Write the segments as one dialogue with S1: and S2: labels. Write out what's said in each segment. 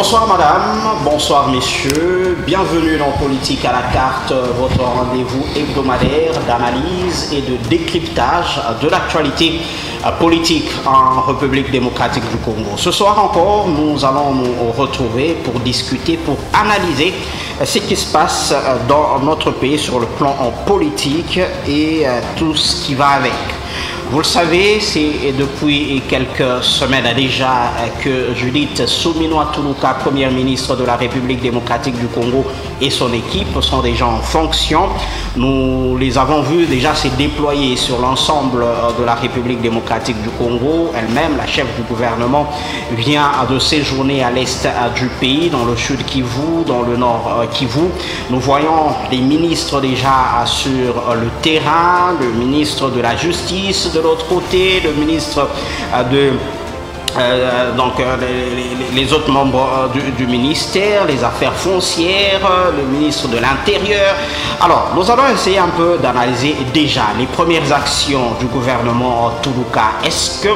S1: Bonsoir madame, bonsoir messieurs, bienvenue dans Politique à la carte, votre rendez-vous hebdomadaire d'analyse et de décryptage de l'actualité politique en République démocratique du Congo. Ce soir encore, nous allons nous retrouver pour discuter, pour analyser ce qui se passe dans notre pays sur le plan politique et tout ce qui va avec. Vous le savez, c'est depuis quelques semaines déjà que Judith Suminwa-Tuluka, première ministre de la République démocratique du Congo, et son équipe sont déjà en fonction. Nous les avons vus déjà se déployer sur l'ensemble de la République démocratique du Congo. Elle-même, la chef du gouvernement, vient de séjourner à l'est du pays, dans le sud Kivu, dans le nord Kivu. Nous voyons les ministres déjà sur le terrain, le ministre de la Justice, de l'autre côté, le ministre les autres membres du ministère, les affaires foncières, le ministre de l'Intérieur. Alors, nous allons essayer un peu d'analyser déjà les premières actions du gouvernement Tuluka. Est-ce que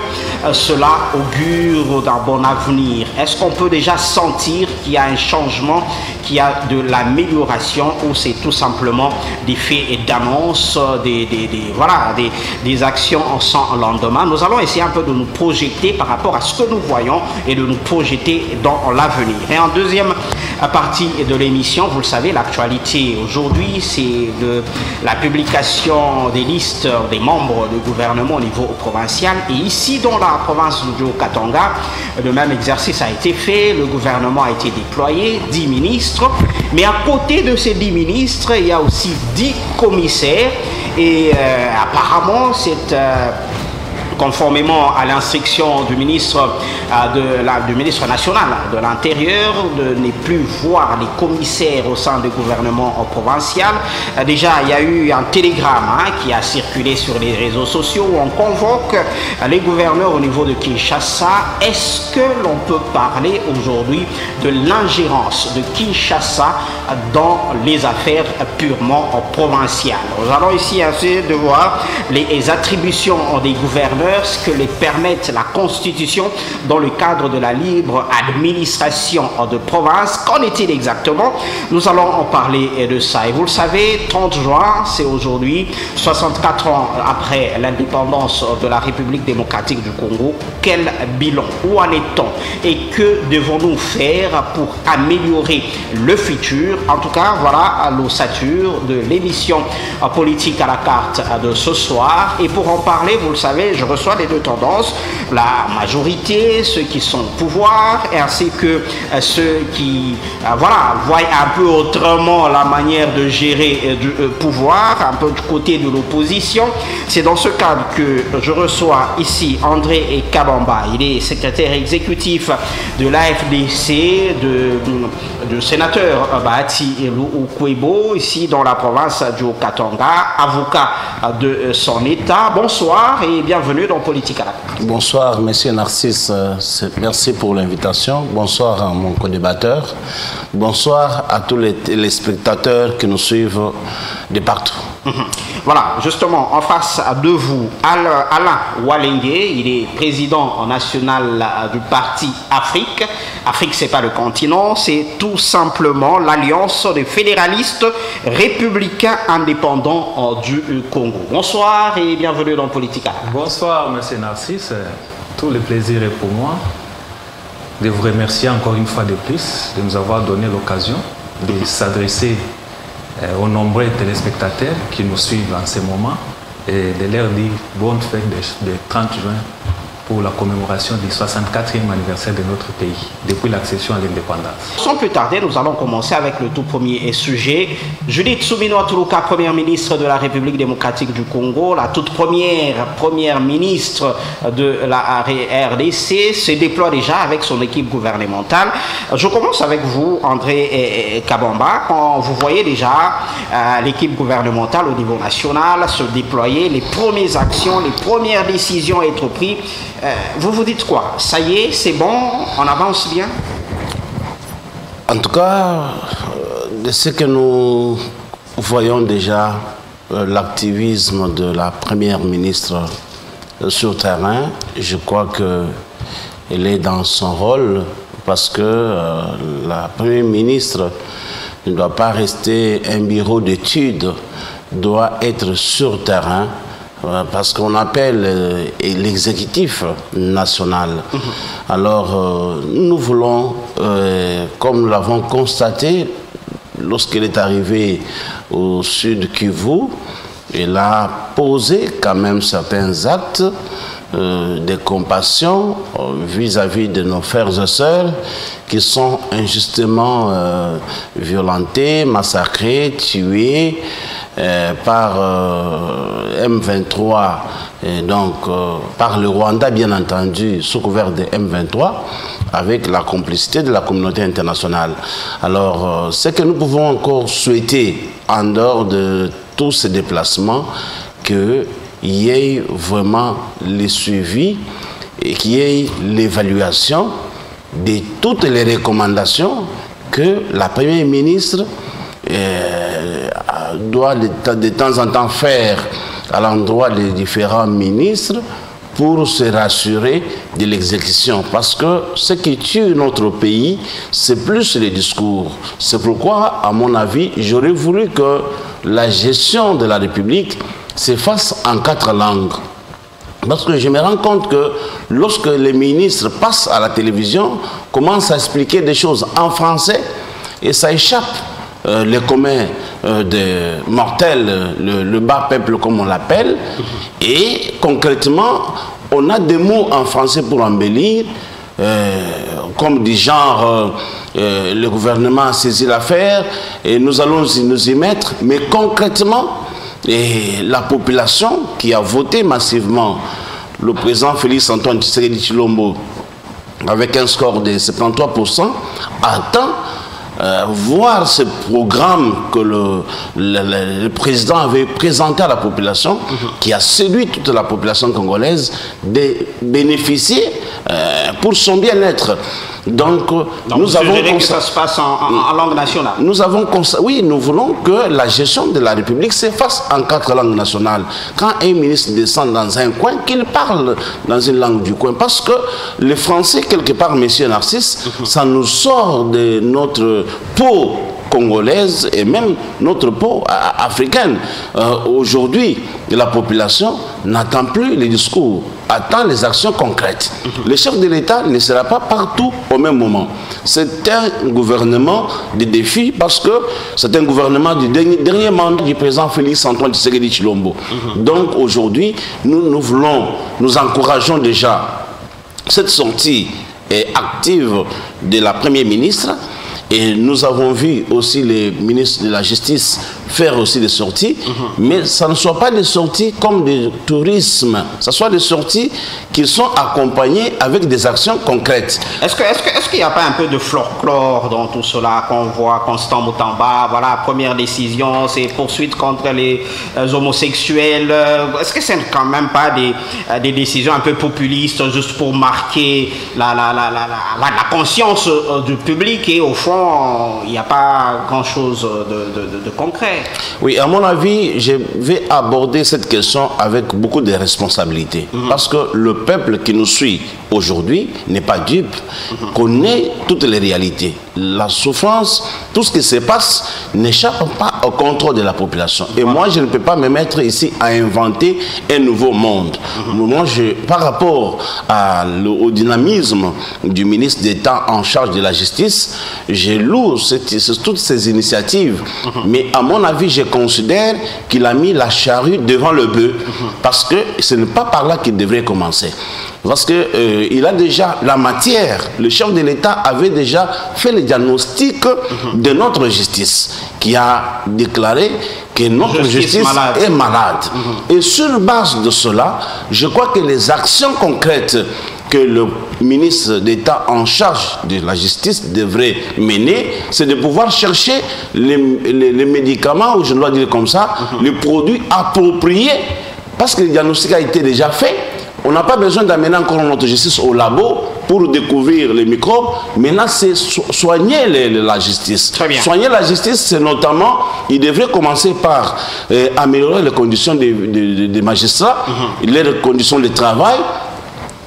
S1: cela augure d'un bon avenir? Est-ce qu'on peut déjà sentir qu'il y a un changement, qu'il y a de l'amélioration, ou c'est tout simplement des faits et d'annonces, des actions sans lendemain? Nous allons essayer un peu de nous projeter par rapport à ce que nous voyons et de nous projeter dans l'avenir. Et en deuxième partie de l'émission, vous le savez, l'actualité aujourd'hui, c'est de la publication des listes des membres du gouvernement au niveau provincial. Et ici, dans la province du Haut-Katanga, le même exercice a été fait. Le gouvernement a été déployé, 10 ministres. Mais à côté de ces 10 ministres, il y a aussi 10 commissaires. Et apparemment, c'est conformément à l'instruction du ministre national de l'Intérieur, de ne plus voir les commissaires au sein du gouvernement provincial. Déjà, il y a eu un télégramme qui a circulé sur les réseaux sociaux où on convoque les gouverneurs au niveau de Kinshasa. Est-ce que l'on peut parler aujourd'hui de l'ingérence de Kinshasa dans les affaires purement provinciales? Nous allons ici essayer de voir les attributions des gouverneurs, ce que les permettent la Constitution dans le cadre de la libre administration de province. Qu'en est-il exactement? Nous allons en parler de ça. Et vous le savez, 30 juin, c'est aujourd'hui, 64 ans après l'indépendance de la République démocratique du Congo. Quel bilan? Où en est-on? Et que devons-nous faire pour améliorer le futur? En tout cas, voilà l'ossature de l'émission Politique à la carte de ce soir. Et pour en parler, vous le savez, je reçois les deux tendances, la majorité, ceux qui sont au pouvoir, ainsi que ceux qui voient un peu autrement la manière de gérer du pouvoir, un peu du côté de l'opposition. C'est dans ce cadre que je reçois ici André Kabamba. Il est secrétaire exécutif de l'AFDC, de sénateur Bahati Lukwebo, ici dans la province du Haut-Katanga, avocat de son État. Bonsoir et bienvenue dans Politique à la carte.
S2: Bonsoir, monsieur Narcisse. Merci pour l'invitation. Bonsoir à mon co-débatteur. Bonsoir à tous les téléspectateurs qui nous suivent de partout.
S1: Voilà, justement, en face de vous, Alain Walenge, il est président national du parti Afrique. Afrique, ce n'est pas le continent, c'est tout simplement l'alliance des fédéralistes républicains indépendants du Congo. Bonsoir et bienvenue dans Politique à la carte.
S3: Bonsoir, monsieur Narcisse. Tout le plaisir est pour moi de vous remercier encore une fois de plus de nous avoir donné l'occasion de s'adresser aux nombreux téléspectateurs qui nous suivent en ce moment et de leur dire bonne fête de 30 juin pour la commémoration du 64e anniversaire de notre pays, depuis l'accession à l'indépendance.
S1: Sans plus tarder, nous allons commencer avec le tout premier sujet. Judith Suminwa-Tuluka, première ministre de la République démocratique du Congo, la toute première ministre de la RDC, se déploie déjà avec son équipe gouvernementale. Je commence avec vous, André Kabamba. Quand vous voyez déjà l'équipe gouvernementale au niveau national se déployer, les premières actions, les premières décisions être prises, vous vous dites quoi? Ça y est, c'est bon, on avance bien?
S2: En tout cas, de ce que nous voyons déjà, l'activisme de la première ministre sur terrain, je crois qu'elle est dans son rôle parce que la Première ministre ne doit pas rester un bureau d'études, doit être sur terrain, parce qu'on appelle l'exécutif national. Alors, nous voulons, comme nous l'avons constaté, lorsqu'elle est arrivée au sud Kivu, elle a posé quand même certains actes de compassion vis-à-vis de nos frères et sœurs qui sont injustement violentés, massacrés, tués par M23, et donc par le Rwanda bien entendu, sous couvert de M23, avec la complicité de la communauté internationale. Alors, ce que nous pouvons encore souhaiter, en dehors de tous ces déplacements, qu'il y ait vraiment le suivi et qu'il y ait l'évaluation de toutes les recommandations que la Première ministre doit de temps en temps faire à l'endroit des différents ministres pour se rassurer de l'exécution. Parce que ce qui tue notre pays, c'est plus les discours. C'est pourquoi, à mon avis, j'aurais voulu que la gestion de la République se fasse en 4 langues. Parce que je me rends compte que lorsque les ministres passent à la télévision, commencent à expliquer des choses en français, et ça échappe les communs des mortels, le bas peuple comme on l'appelle, et concrètement, on a des mots en français pour embellir, comme du genre le gouvernement a saisi l'affaire et nous allons nous y mettre, mais concrètement, et la population qui a voté massivement le président Félix Antoine Tshisekedi Tshilombo avec un score de 73% attend voir ce programme que le président avait présenté à la population, qui a séduit toute la population congolaise, de bénéficier pour son bien-être. Donc nous avons
S1: que ça se passe en langue nationale.
S2: Oui, nous voulons que la gestion de la République se fasse en 4 langues nationales. Quand un ministre descend dans un coin, qu'il parle dans une langue du coin. Parce que le français, quelque part, monsieur Narcisse, ça nous sort de notre peau congolaise et même notre peau africaine. Aujourd'hui, la population n'attend plus les discours, attend les actions concrètes. Le chef de l'État ne sera pas partout au même moment. C'est un gouvernement de défis parce que c'est un gouvernement du dernier mandat du président Félix Antoine Tshisekedi Tshilombo. Donc aujourd'hui, nous encourageons déjà cette sortie active de la Première ministre. Et nous avons vu aussi les ministres de la Justice faire aussi des sorties, mais ça ne soit pas des sorties comme du tourisme, ça soit des sorties qui sont accompagnées avec des actions concrètes.
S1: Est-ce qu'il n'y a pas un peu de folklore dans tout cela qu'on voit Constant Moutamba, voilà, première décision, c'est poursuite contre les homosexuels. Est-ce que ce n'est quand même pas des décisions un peu populistes juste pour marquer la conscience du public et au fond, il n'y a pas grand-chose de concret?
S2: Oui, à mon avis, je vais aborder cette question avec beaucoup de responsabilités. Parce que le peuple qui nous suit aujourd'hui n'est pas dupe, connaît toutes les réalités. La souffrance, tout ce qui se passe n'échappe pas au contrôle de la population. Et moi, je ne peux pas me mettre ici à inventer un nouveau monde. Moi, par rapport au dynamisme du ministre d'État en charge de la justice, je loue toutes ces initiatives. Mais à mon avis, je considère qu'il a mis la charrue devant le bœuf. Parce que ce n'est pas par là qu'il devrait commencer. Parce qu'il a déjà la matière. Le chef de l'État avait déjà fait le diagnostic de notre justice, qui a déclaré que notre justice est malade. Et sur base de cela, je crois que les actions concrètes que le ministre d'État en charge de la justice devrait mener, c'est de pouvoir chercher les médicaments, ou je dois dire comme ça, les produits appropriés, parce que le diagnostic a été déjà fait. On n'a pas besoin d'amener encore notre justice au labo pour découvrir les microbes. Maintenant, c'est soigner la justice. Soigner la justice, c'est notamment, il devrait commencer par améliorer les conditions des magistrats, les conditions de travail,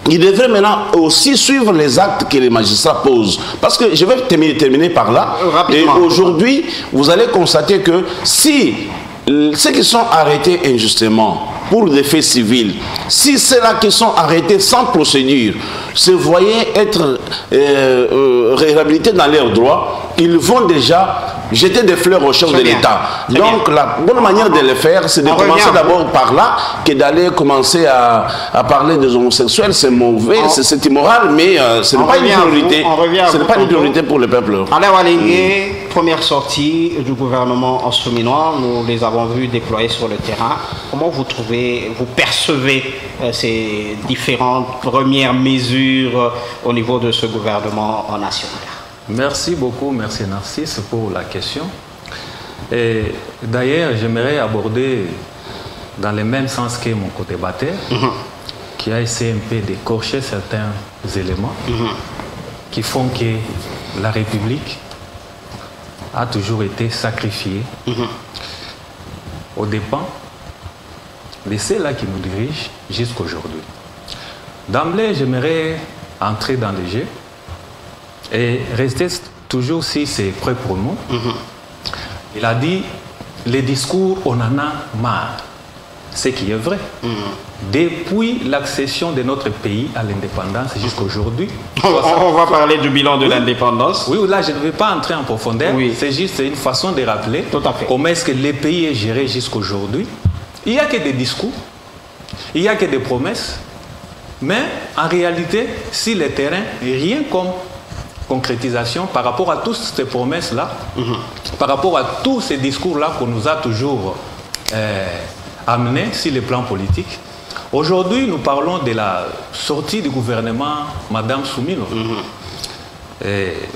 S2: il devrait maintenant aussi suivre les actes que les magistrats posent. Parce que je vais terminer par là. Et aujourd'hui, vous allez constater que si ceux qui sont arrêtés injustement pour des faits civils, si ceux-là qui sont arrêtés sans procédure se voyaient être réhabilités dans leurs droits, ils vont déjà jeter des fleurs au chef de l'État. Donc la bonne manière de le faire, c'est de commencer d'abord par là, que d'aller commencer à parler des homosexuels. C'est mauvais, c'est immoral, mais ce n'est pas une priorité. Ce n'est pas une priorité pour le peuple.
S1: Alain Walingue, première sortie du gouvernement en souminois, nous les avons vus déployer sur le terrain. Comment vous trouvez, vous percevez ces différentes premières mesures au niveau de ce gouvernement national?
S3: Merci beaucoup, merci Narcisse pour la question. Et d'ailleurs, j'aimerais aborder dans le même sens que mon co-débatteur, qui a essayé un peu d'écorcher certains éléments qui font que la République a toujours été sacrifiée aux dépens de ceux-là qui nous dirigent jusqu'aujourd'hui. D'emblée, j'aimerais entrer dans le jeu et rester toujours si c'est prêt pour nous. Il a dit, les discours, on en a marre. Ce qui est vrai. Depuis l'accession de notre pays à l'indépendance jusqu'à aujourd'hui.
S1: On va parler du bilan de l'indépendance.
S3: Oui, là, je ne vais pas entrer en profondeur. C'est juste une façon de rappeler comment est-ce que le pays est géré jusqu'à aujourd'hui. Il n'y a que des discours, il n'y a que des promesses. Mais en réalité, si le terrain n'est rien comme concrétisation par rapport à toutes ces promesses-là, par rapport à tous ces discours-là qu'on nous a toujours amenés sur le plan politique. Aujourd'hui, nous parlons de la sortie du gouvernement Madame Soumino.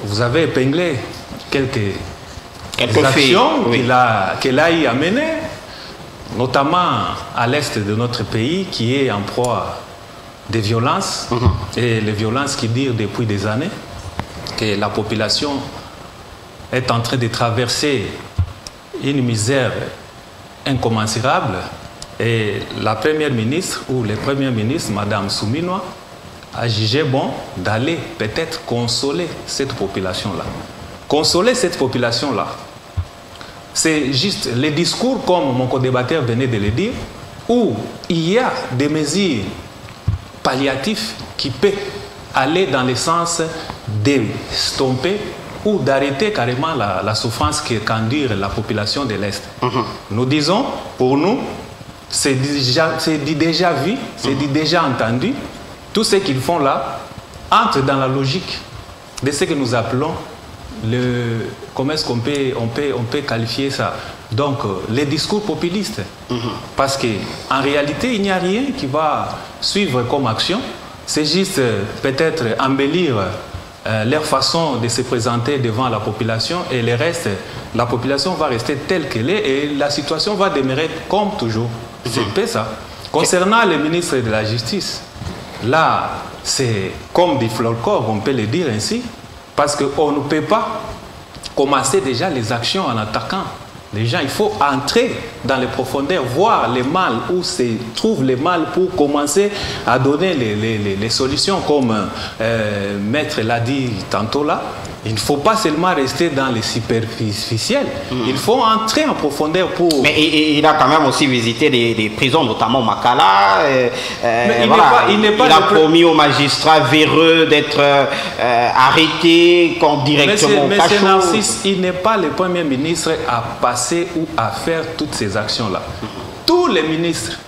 S3: Vous avez épinglé quelques actions qu'elle a y amenées, notamment à l'est de notre pays, qui est en proie des violences, et les violences qui durent depuis des années, que la population est en train de traverser une misère incommensurable. Et la première ministre ou le premier ministre, Madame Soumino, a jugé bon d'aller peut-être consoler cette population-là. Consoler cette population-là, c'est juste les discours, comme mon co-débatteur venait de le dire, où il y a des mesures palliatives qui peuvent aller dans le sens d'estomper ou d'arrêter carrément la souffrance qu'endure la population de l'Est. Nous disons, pour nous, c'est déjà vu, c'est déjà entendu. Tout ce qu'ils font là entre dans la logique de ce que nous appelons comment est-ce qu'on peut qualifier ça? Donc, les discours populistes. Parce qu'en réalité, il n'y a rien qui va suivre comme action. C'est juste peut-être embellir leur façon de se présenter devant la population, et le reste, la population va rester telle qu'elle est et la situation va demeurer comme toujours. C'est un peu ça. Concernant le ministre de la Justice, là, c'est comme des folklore, on peut le dire ainsi, parce qu'on ne peut pas commencer déjà les actions en attaquant les gens. Il faut entrer dans les profondeurs, voir les mal, où se trouve les mal, pour commencer à donner les solutions, comme Maître l'a dit tantôt là. Il ne faut pas seulement rester dans les superficiels. Il faut entrer en profondeur pour...
S1: Mais il a quand même aussi visité des prisons, notamment Makala. Il a promis aux magistrats véreux d'être arrêtés directement.
S3: Monsieur Narcisse, il n'est pas le premier ministre à passer ou à faire toutes ces actions-là. Tous les ministres,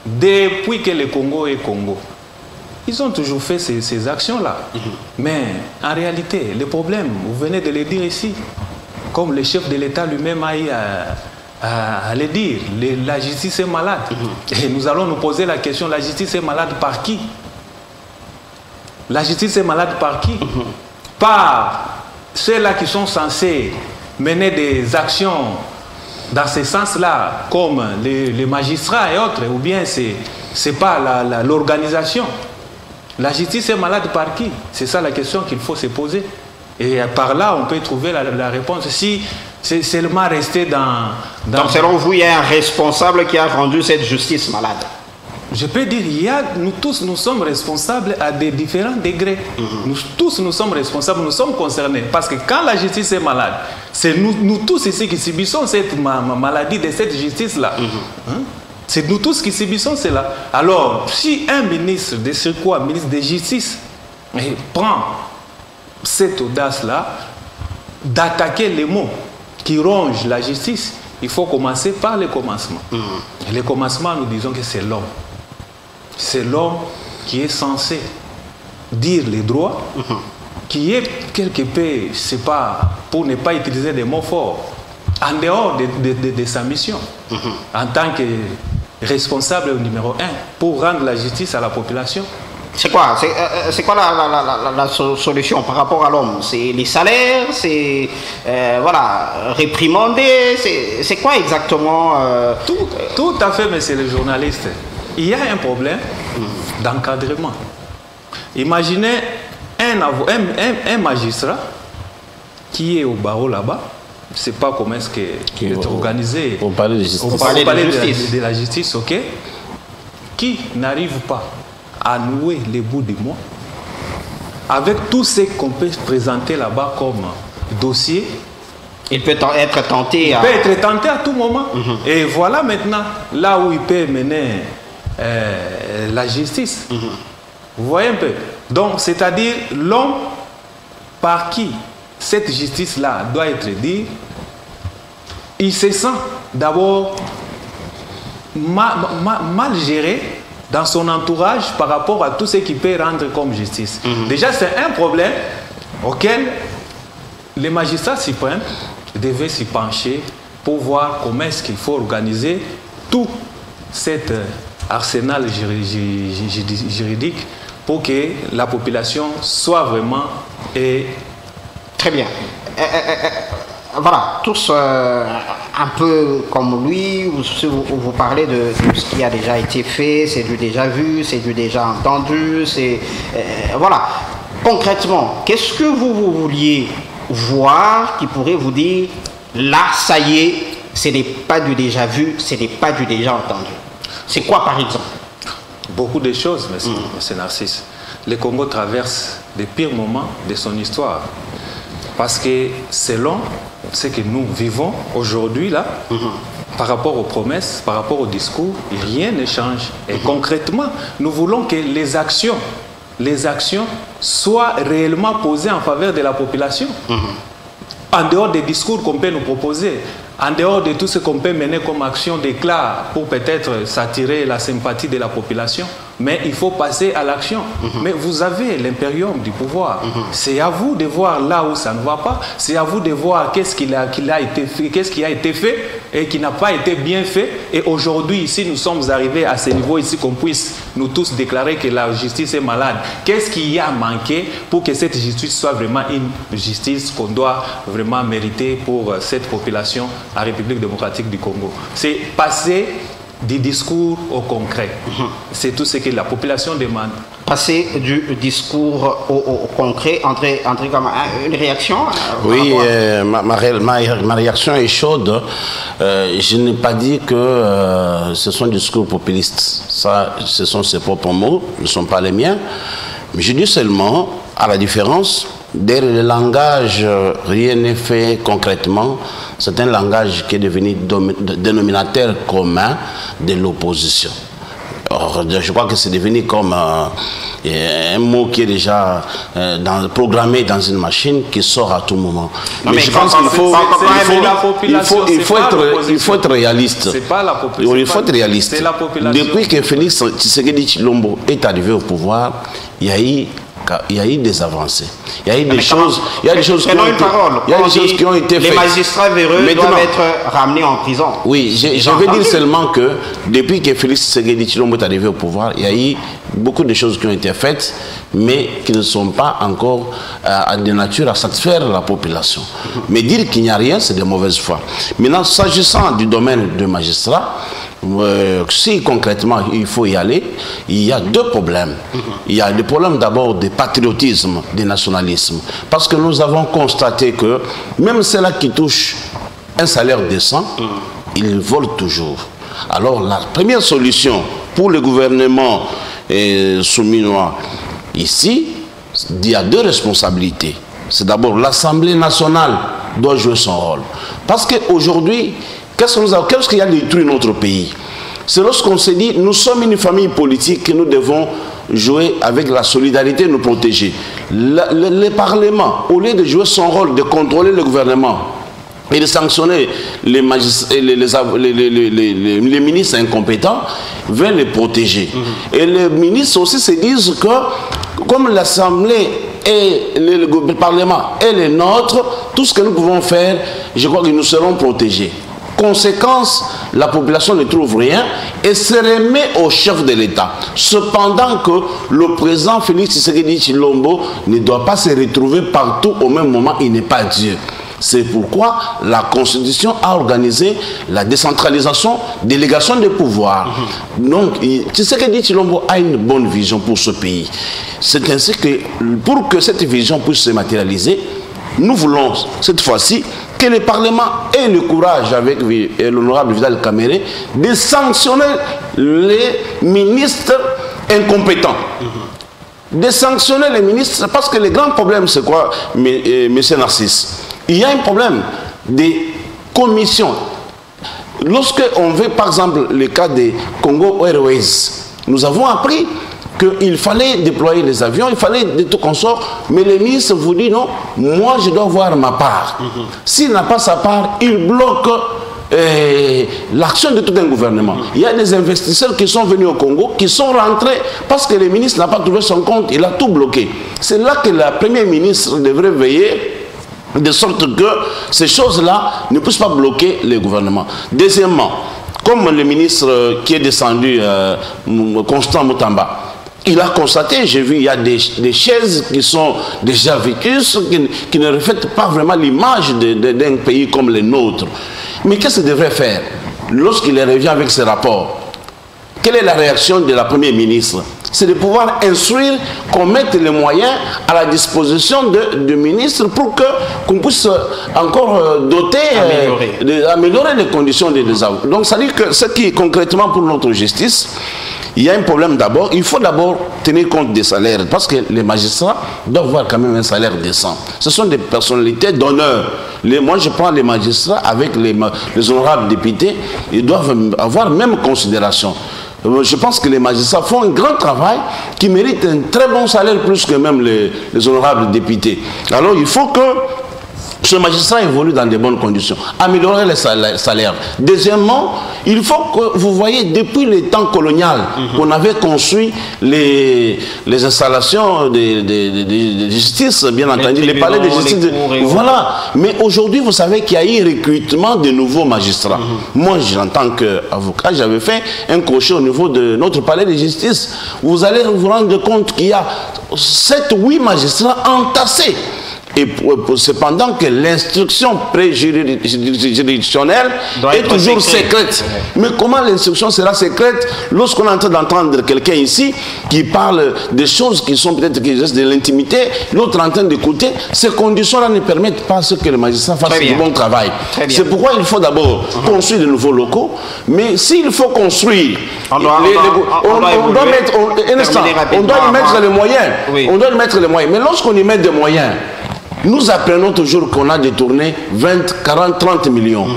S3: depuis que le Congo est Congo, ils ont toujours fait ces actions-là. Mais en réalité, le problème, vous venez de le dire ici, comme le chef de l'État lui-même a eu à le dire, la justice est malade. Et nous allons nous poser la question, la justice est malade par qui? La justice est malade par qui? Par ceux-là qui sont censés mener des actions dans ce sens-là, comme les magistrats et autres, ou bien c'est pas l'organisation. La justice est malade par qui? C'est ça la question qu'il faut se poser. Et par là, on peut trouver la réponse. Si c'est seulement rester dans...
S1: Donc, selon vous, il y a un responsable qui a rendu cette justice malade?
S3: je peux dire, nous tous, nous sommes responsables à des différents degrés. Nous tous, nous sommes responsables, nous sommes concernés. Parce que quand la justice est malade, c'est nous tous ici qui subissons cette maladie de cette justice-là. C'est nous tous qui subissons cela. Alors, si un ministre de surcroît, ministre de justice, prend cette audace-là d'attaquer les mots qui rongent la justice, il faut commencer par le commencement. Et le commencement, nous disons que c'est l'homme. C'est l'homme qui est censé dire les droits, qui est quelque peu, je ne sais pas, pour ne pas utiliser des mots forts, en dehors de sa mission, en tant que responsable numéro 1, pour rendre la justice à la population.
S1: C'est quoi la solution par rapport à l'homme? C'est les salaires, c'est voilà, réprimander, c'est quoi exactement
S3: Tout à fait, monsieur le journaliste. Il y a un problème d'encadrement. Imaginez un magistrat qui est au barreau là-bas. Je ne sais pas comment est-ce qu'il est organisé.
S2: Au palais de justice.
S3: Au palais de la justice, ok. Qui n'arrive pas à nouer les bouts du mois avec tout ce qu'on peut présenter là-bas comme dossier.
S1: Il peut être tenté.
S3: Il peut être tenté à tout moment. Et voilà maintenant là où il peut mener la justice. Vous voyez un peu. Donc, c'est-à-dire l'homme par qui cette justice-là doit être dite, il se sent d'abord mal géré dans son entourage par rapport à tout ce qu'il peut rendre comme justice. Déjà, c'est un problème auquel les magistrats suprêmes devaient s'y pencher pour voir comment est-ce qu'il faut organiser tout cet arsenal juridique pour que la population soit vraiment...
S1: Très bien. Voilà, tous un peu comme lui, vous parlez de ce qui a déjà été fait, c'est du déjà vu, c'est du déjà entendu, c'est... voilà. Concrètement, qu'est-ce que vous vouliez voir qui pourrait vous dire, là, ça y est, ce n'est pas du déjà vu, ce n'est pas du déjà entendu? C'est quoi, par exemple?
S3: Beaucoup de choses, monsieur Narcisse. Le Congo traverse les pires moments de son histoire. Parce que selon ce que nous vivons aujourd'hui, là, par rapport aux promesses, par rapport au discours, rien ne change. Et concrètement, nous voulons que les actions soient réellement posées en faveur de la population. En dehors des discours qu'on peut nous proposer, en dehors de tout ce qu'on peut mener comme action d'éclat pour peut-être s'attirer la sympathie de la population, mais il faut passer à l'action. Mais vous avez l'impérium du pouvoir. C'est à vous de voir là où ça ne va pas. C'est à vous de voir qu'est-ce qui a été fait et qui n'a pas été bien fait. Et aujourd'hui, ici, nous sommes arrivés à ce niveau ici qu'on puisse nous tous déclarer que la justice est malade. Qu'est-ce qui a manqué pour que cette justice soit vraiment une justice qu'on doit vraiment mériter pour cette population en République démocratique du Congo? C'est passer du discours au concret. C'est tout ce que la population demande.
S1: Passer du discours au concret, André comme une réaction?
S2: Oui, ma réaction est chaude. Je n'ai pas dit que ce sont des discours populistes. Ça, ce sont ses propres mots, ne sont pas les miens. Mais je dis seulement, à la différence, derrière le langage, rien n'est fait concrètement. C'est un langage qui est devenu dénominateur commun de l'opposition. Je crois que c'est devenu comme un mot qui est déjà programmé dans une machine qui sort à tout moment. Mais je pense qu'il faut être réaliste.
S3: C'est pas la population.
S2: Il faut être réaliste.
S3: C'est la population.
S2: Depuis que Félix Tshisekedi Tshilombo est arrivé au pouvoir, il y a eu des avancées. Il y a eu des choses, qui ont été faites.
S1: Les magistrats véreux doivent être ramenés en prison.
S2: Oui, je veux dire seulement que depuis que Félix Tshisekedi Tshilombo est arrivé au pouvoir, il y a eu beaucoup de choses qui ont été faites, mais qui ne sont pas encore de nature à satisfaire la population. Mais dire qu'il n'y a rien, c'est de mauvaise foi. Maintenant, s'agissant du domaine de magistrat, si concrètement il faut y aller, il y a deux problèmes. Il y a le problème d'abord de patriotisme, de nationalisme. Parce que nous avons constaté que même ceux-là qui touchent un salaire décent, ils volent toujours. Alors la première solution pour le gouvernement souminois, ici, il y a deux responsabilités. C'est d'abord l'Assemblée nationale doit jouer son rôle. Parce qu'aujourd'hui, qu'est-ce qui a détruit notre pays? C'est lorsqu'on s'est dit, nous sommes une famille politique que nous devons jouer avec la solidarité et nous protéger. Le Parlement, au lieu de jouer son rôle de contrôler le gouvernement et de sanctionner les ministres incompétents, veut les protéger. Et les ministres aussi se disent que, comme l'Assemblée et le Parlement est le nôtre, tout ce que nous pouvons faire, je crois que nous serons protégés. Conséquence, la population ne trouve rien et se remet au chef de l'État. Cependant que le président Félix Tshisekedi Tshilombo ne doit pas se retrouver partout au même moment, il n'est pas Dieu. C'est pourquoi la Constitution a organisé la décentralisation, délégation des pouvoirs. Donc, Tshisekedi Tshilombo a une bonne vision pour ce pays. C'est ainsi que, pour que cette vision puisse se matérialiser, nous voulons cette fois-ci que le Parlement ait le courage, avec l'honorable Vidal Kamere, de sanctionner les ministres incompétents. De sanctionner les ministres, parce que le grand problème, c'est quoi, monsieur Narcisse? Il y a un problème des commissions. Lorsqu'on veut, par exemple, le cas des Congo Airways, nous avons appris qu'il fallait déployer les avions, il fallait de tout consort, mais le ministre vous dit non, moi je dois voir ma part. S'il n'a pas sa part, il bloque l'action de tout un gouvernement. Il y a des investisseurs qui sont venus au Congo, qui sont rentrés parce que le ministre n'a pas trouvé son compte, il a tout bloqué. C'est là que la première ministre devrait veiller de sorte que ces choses-là ne puissent pas bloquer le gouvernement. Deuxièmement, comme le ministre qui est descendu, Constant Moutamba, il a constaté, j'ai vu, il y a des chaises qui sont déjà vétustes, qui ne reflètent pas vraiment l'image d'un pays comme le nôtre. Mais qu'est-ce qu'il devrait faire lorsqu'il revient avec ce rapport? Quelle est la réaction de la première ministre? C'est de pouvoir instruire, qu'on mette les moyens à la disposition du ministre pour qu'on puisse encore doter, améliorer les conditions des avocats. Donc ça veut dire que ce qui est concrètement pour notre justice, il y a un problème d'abord. Il faut d'abord tenir compte des salaires, parce que les magistrats doivent avoir quand même un salaire décent. Ce sont des personnalités d'honneur. Moi, je prends les magistrats avec les honorables députés, ils doivent avoir même considération. Je pense que les magistrats font un grand travail qui mérite un très bon salaire, plus que même les honorables députés. Alors, il faut que ce magistrat évolue dans de bonnes conditions, améliorer les salaires. Deuxièmement, il faut que vous voyez, depuis le temps colonial, qu'on avait construit les installations de justice, bien entendu, les palais de justice. Voilà. Mais aujourd'hui, vous savez qu'il y a eu un recrutement de nouveaux magistrats. Moi, en tant qu'avocat, j'avais fait un crochet au niveau de notre palais de justice. Vous allez vous rendre compte qu'il y a 7 ou 8 magistrats entassés. Et cependant que l'instruction préjuridictionnelle est toujours secrète. Mais comment l'instruction sera secrète lorsqu'on est en train d'entendre quelqu'un ici qui parle des choses qui sont peut-être de l'intimité, l'autre en train d'écouter? Ces conditions-là ne permettent pas à ce que le magistrat fasse du bon travail. C'est pourquoi il faut d'abord construire de nouveaux locaux. Mais s'il faut construire, on doit y mettre les moyens. On doit y mettre les moyens. Mais lorsqu'on y met des moyens, nous apprenons toujours qu'on a détourné 20, 40, 30 millions.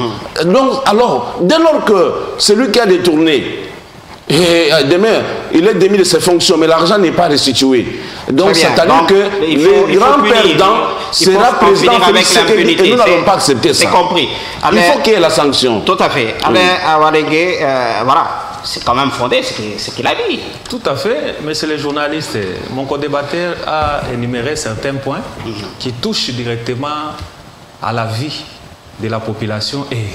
S2: Donc, alors, dès lors que celui qui a détourné, demain, il est démis de ses fonctions, mais l'argent n'est pas restitué. Donc, c'est-à-dire que le grand perdant sera président Félix Tshisekedi et nous n'allons pas accepter ça.
S1: C'est compris.
S2: Il faut qu'il y ait la sanction.
S1: Tout à fait. Awalégué, voilà. C'est quand même fondé ce qu'il a dit.
S3: Tout à fait, monsieur le journaliste, mon co-débatteur a énuméré certains points qui touchent directement à la vie de la population et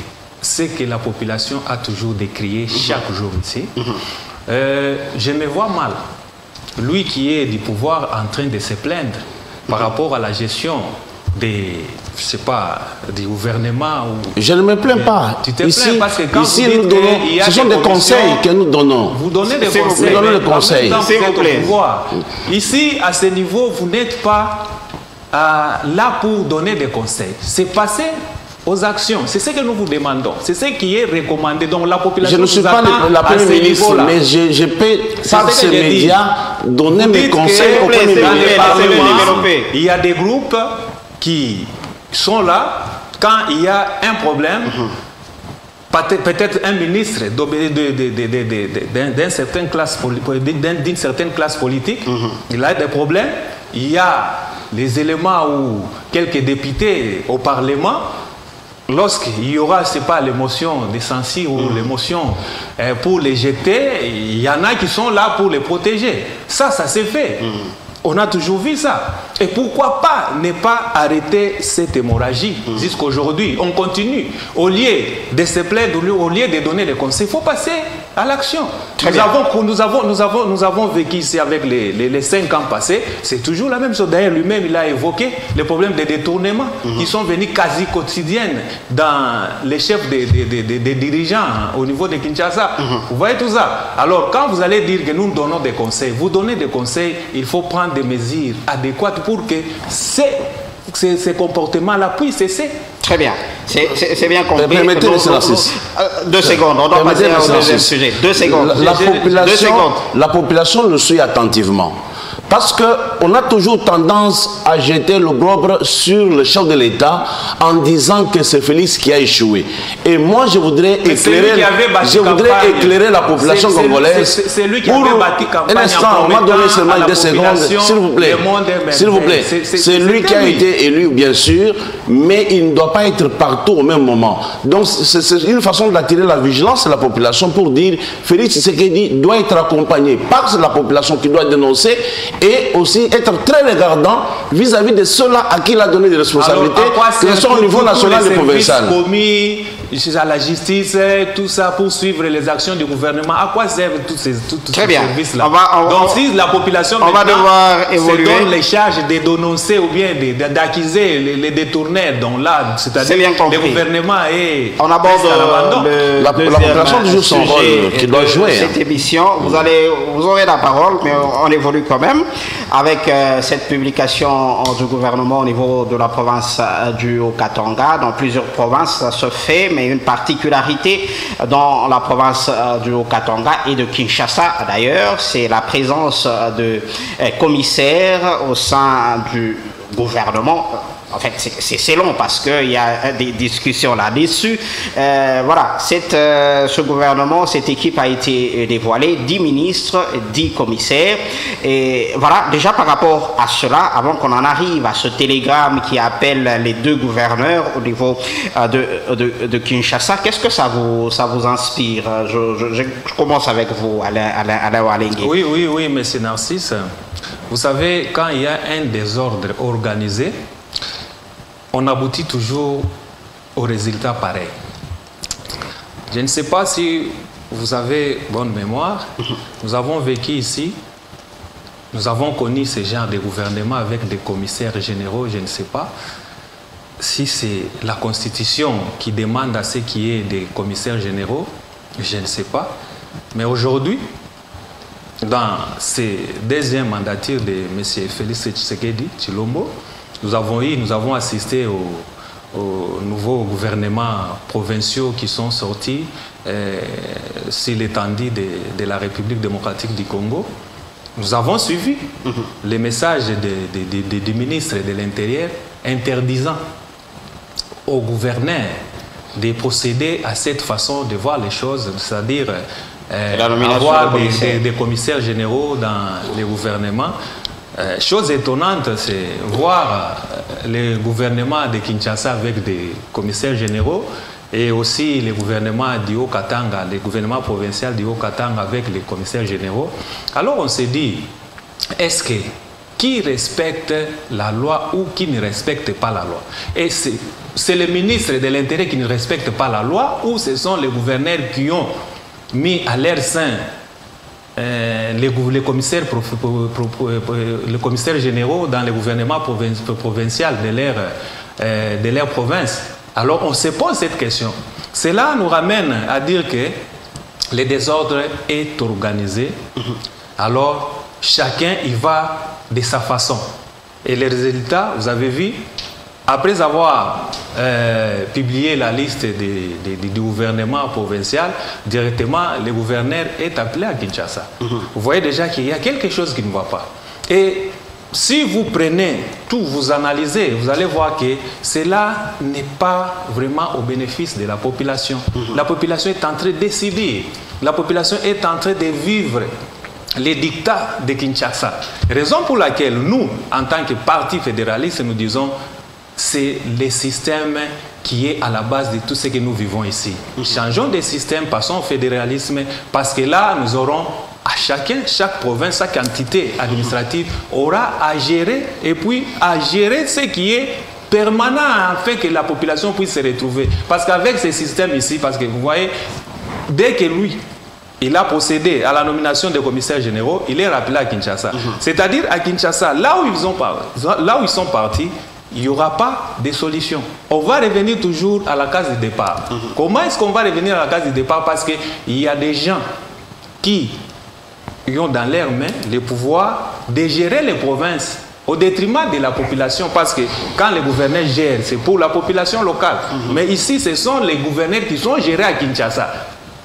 S3: ce que la population a toujours décrié chaque jour ici. Je me vois mal, lui qui est du pouvoir en train de se plaindre par rapport à la gestion des, je sais pas, du gouvernement.
S2: Je ne me plains pas.
S3: Tu te plains parce que quand
S2: ici
S3: vous dites
S2: nous donnons, ce sont des conseils que nous donnons.
S3: Vous donnez des conseils.
S2: Nous donnons des conseils.
S3: Ici, à ce niveau, vous n'êtes pas là pour donner des conseils. C'est passé aux actions. C'est ce que nous vous demandons. C'est ce qui est recommandé. Donc la population.
S2: Je ne suis pas la Première ministre, mais je peux, par ces médias, donner mes conseils au Premier ministre.
S3: Il y a des groupes qui sont là quand il y a un problème. Peut-être un ministre d'une certaine classe politique, il a des problèmes. Il y a les éléments où quelques députés au Parlement, lorsqu'il y aura, c'est pas l'émotion de censure ou l'émotion pour les jeter, il y en a qui sont là pour les protéger. Ça s'est fait. On a toujours vu ça. Et pourquoi pas ne pas arrêter cette hémorragie jusqu'à aujourd'hui? On continue. Au lieu de se plaindre, au lieu de donner les conseils, il faut passer à l'action. Nous avons vécu ici avec les 5 ans passés. C'est toujours la même chose. D'ailleurs, lui-même, il a évoqué les problèmes de détournement qui sont venus quasi quotidiennes dans les chefs des dirigeants au niveau de Kinshasa. Vous voyez tout ça. Alors, quand vous allez dire que nous donnons des conseils, vous donnez des conseils, il faut prendre des mesures adéquates pour que ces comportements-là puissent cesser.
S1: Très bien. C'est bien compris.
S2: Permettez le silence.
S1: 2 secondes. On doit passer au deuxième sujet. 2 secondes.
S2: La population le suit attentivement. Parce qu'on a toujours tendance à jeter l'opprobre sur le chef de l'État en disant que c'est Félix qui a échoué. Et moi, je voudrais éclairer la population congolaise.
S3: C'est lui qui avait bâti campagne.
S2: Un instant, on m'a donné seulement 2 secondes. S'il vous plaît. S'il vous plaît. C'est lui qui a été élu, bien sûr, mais il ne doit pas être partout au même moment. Donc, c'est une façon d'attirer la vigilance de la population pour dire Félix Tshisekedi doit être accompagné par la population qui doit dénoncer et aussi être très regardant vis-à-vis de ceux-là à qui il a donné des responsabilités, que ce soit au niveau national et provincial.
S3: À la justice, tout ça pour suivre les actions du gouvernement. À quoi servent tous ces services-là? Donc si la population se donne les charges de dénoncer ou bien d'accuser les détournés, donc là, c'est-à-dire le gouvernement est
S1: on aborde à l'abandon.
S2: La population joue son rôle qu'il doit jouer.
S1: Cette émission, vous aurez la parole, mais on évolue quand même avec cette publication du gouvernement au niveau de la province du Haut-Katanga. Dans plusieurs provinces, ça se fait, mais une particularité dans la province du Haut-Katanga et de Kinshasa d'ailleurs, c'est la présence de commissaires au sein du gouvernement. En fait, c'est long parce qu'il y a des discussions là-dessus. Voilà, ce gouvernement, cette équipe a été dévoilée, 10 ministres, 10 commissaires. Et voilà, déjà par rapport à cela, avant qu'on en arrive à ce télégramme qui appelle les 2 gouverneurs au niveau de Kinshasa, qu'est-ce que ça vous inspire? Je commence avec vous, Alain Walengue.
S3: Oui, mais c'est Narcisse. Vous savez, quand il y a un désordre organisé, on aboutit toujours au résultat pareil. Je ne sais pas si vous avez bonne mémoire. Nous avons vécu ici, nous avons connu ce genre de gouvernement avec des commissaires généraux, je ne sais pas si c'est la Constitution qui demande à ce qu'il y ait des commissaires généraux, je ne sais pas. Mais aujourd'hui, dans ces 2e mandatures de M. Félix Tshisekedi Tshilombo, nous avons assisté aux nouveaux gouvernements provinciaux qui sont sortis sur l'étendue de la République démocratique du Congo. Nous avons suivi les messages des ministres de l'Intérieur interdisant aux gouverneurs de procéder à cette façon de voir les choses, c'est-à-dire avoir des commissaires généraux dans les gouvernements. Chose étonnante, c'est voir le gouvernement de Kinshasa avec des commissaires généraux et aussi le gouvernement du Haut-Katanga, le gouvernement provincial du Haut-Katanga avec les commissaires généraux. Alors on s'est dit, est-ce que qui respecte la loi ou qui ne respecte pas la loi? Et c'est le ministre de l'Intérieur qui ne respecte pas la loi ou ce sont les gouverneurs qui ont mis à leur sein les commissaires généraux dans le gouvernement provincial de leur province. Alors on se pose cette question. Cela nous ramène à dire que le désordre est organisé. Alors chacun y va de sa façon. Et les résultats, vous avez vu, après avoir publié la liste du gouvernement provincial, directement, le gouverneur est appelé à Kinshasa. Vous voyez déjà qu'il y a quelque chose qui ne va pas. Et si vous prenez tout, vous analysez, vous allez voir que cela n'est pas vraiment au bénéfice de la population. La population est en train de subir. La population est en train de vivre les dictats de Kinshasa. Raison pour laquelle nous, en tant que parti fédéraliste, nous disons c'est le système qui est à la base de tout ce que nous vivons ici. Changeons de système, passons au fédéralisme, parce que là, nous aurons à chaque province, chaque entité administrative aura à gérer et puis à gérer ce qui est permanent afin que la population puisse se retrouver. Parce qu'avec ce système ici, parce que vous voyez, dès que lui, il a procédé à la nomination des commissaires généraux, il est rappelé à Kinshasa. C'est-à-dire à Kinshasa, là où ils sont partis, il n'y aura pas de solution. On va revenir toujours à la case de départ. Comment est-ce qu'on va revenir à la case de départ? Parce qu'il y a des gens qui ont dans leurs mains le pouvoir de gérer les provinces au détriment de la population, parce que quand les gouverneurs gèrent, c'est pour la population locale. Mais ici, ce sont les gouverneurs qui sont gérés à Kinshasa,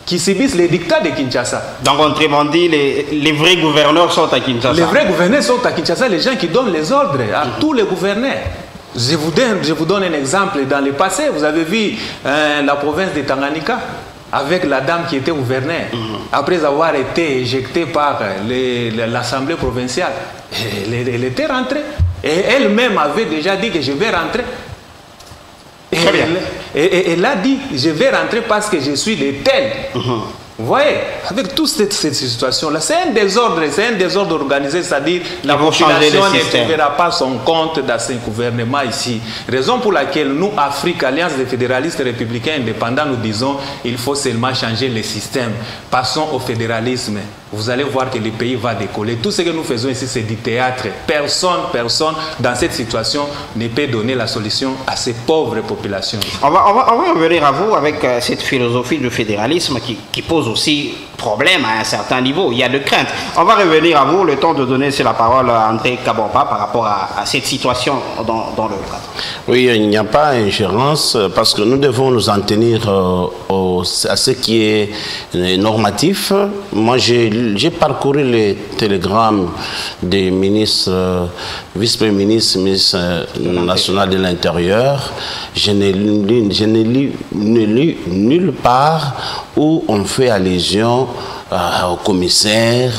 S3: qui subissent les dictats de Kinshasa.
S1: Donc, autrement dit, les vrais gouverneurs sont à Kinshasa.
S3: Les vrais gouverneurs sont à Kinshasa, les gens qui donnent les ordres à tous les gouverneurs. Je vous donne un exemple. Dans le passé, vous avez vu la province de Tanganyika, avec la dame qui était gouverneur, après avoir été éjectée par l'Assemblée provinciale. Elle était rentrée. Et elle-même avait déjà dit que je vais rentrer. Et elle a dit, je vais rentrer parce que je suis de tel. Vous voyez, avec toute cette situation-là, c'est un désordre organisé, c'est-à-dire la population ne trouvera pas son compte dans ce gouvernement ici. Raison pour laquelle nous, Afrique, Alliance des fédéralistes républicains indépendants, nous disons il faut seulement changer le système. Passons au fédéralisme. Vous allez voir que le pays va décoller. Tout ce que nous faisons ici, c'est du théâtre. Personne dans cette situation ne peut donner la solution à ces pauvres populations.
S1: On va revenir à vous avec cette philosophie du fédéralisme qui pose aussi problème à un certain niveau. Il y a de craintes. On va revenir à vous, le temps de donner la parole à André Kabamba par rapport à cette situation dans le cadre.
S2: Oui, il n'y a pas ingérence parce que nous devons nous en tenir à ce qui est normatif. Moi, j'ai parcouru les télégrammes des ministres, vice-premiers ministres, ministre national de l'Intérieur. Je n'ai lu nulle part où on fait allusion au commissaire,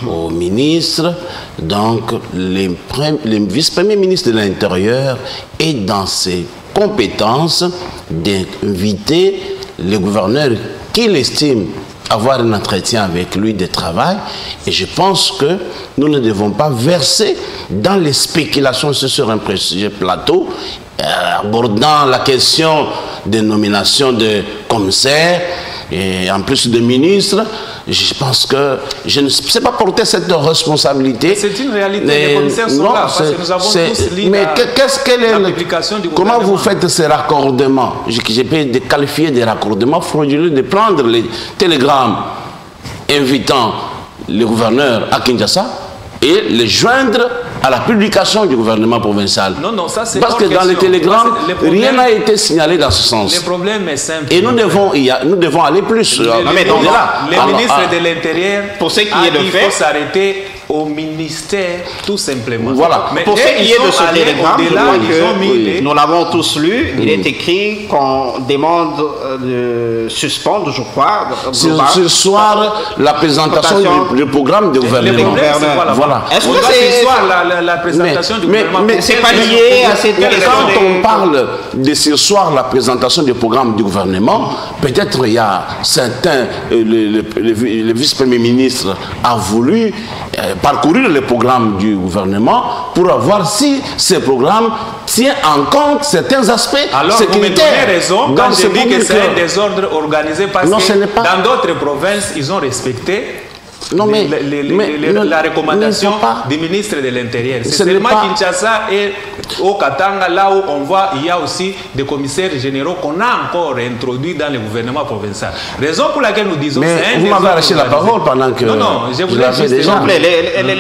S2: au ministre. Donc, le vice-premier ministre de l'Intérieur est dans ses compétences d'inviter le gouverneur qu'il estime avoir un entretien avec lui de travail. Et je pense que nous ne devons pas verser dans les spéculations sur un plateau, abordant la question des nominations de commissaires et en plus de ministres. Je pense que je ne sais pas porter cette responsabilité.
S3: C'est une réalité, les commissaires sont là, parce que nous avons tous lu l'application du gouvernement.
S2: Comment vous faites ces raccordements? Je peux qualifier des raccordements frauduleux, de prendre les télégrammes invitant le gouverneur à Kinshasa et les joindre à la publication du gouvernement provincial.
S3: Non, ça c'est
S2: parce que dans les télégrammes, rien n'a été signalé dans ce sens.
S3: Le problème est simple.
S2: Et nous devons aller plus.
S3: Le ministre de l'Intérieur
S1: pour ce qui est de
S3: fait, il faut s'arrêter au ministère, tout simplement.
S1: Voilà. Mais pour ce qui est de ce télégramme, nous l'avons tous lu, il est écrit qu'on demande de suspendre, je crois.
S2: Ce soir, la présentation du programme du gouvernement.
S3: Voilà. Est-ce que c'est la présentation du gouvernement?
S1: Mais c'est pas lié à cette question.
S2: Quand on parle de ce soir, la présentation du programme du gouvernement, peut-être il y a certains, le vice-premier ministre a voulu parcourir le programme du gouvernement pour voir si ce programme tient en compte certains aspects sécuritaires.
S3: Alors vous me donnez raison quand je dis que c'est un désordre organisé parce que dans d'autres provinces, ils ont respecté la recommandation du ministre de l'Intérieur. C'est seulement Kinshasa et au Katanga, là où on voit, il y a aussi des commissaires généraux qu'on a encore introduits dans le gouvernement provincial. Raison pour laquelle nous disons...
S2: Mais vous m'avez arraché la parole pendant que...
S3: Non, je voulais juste...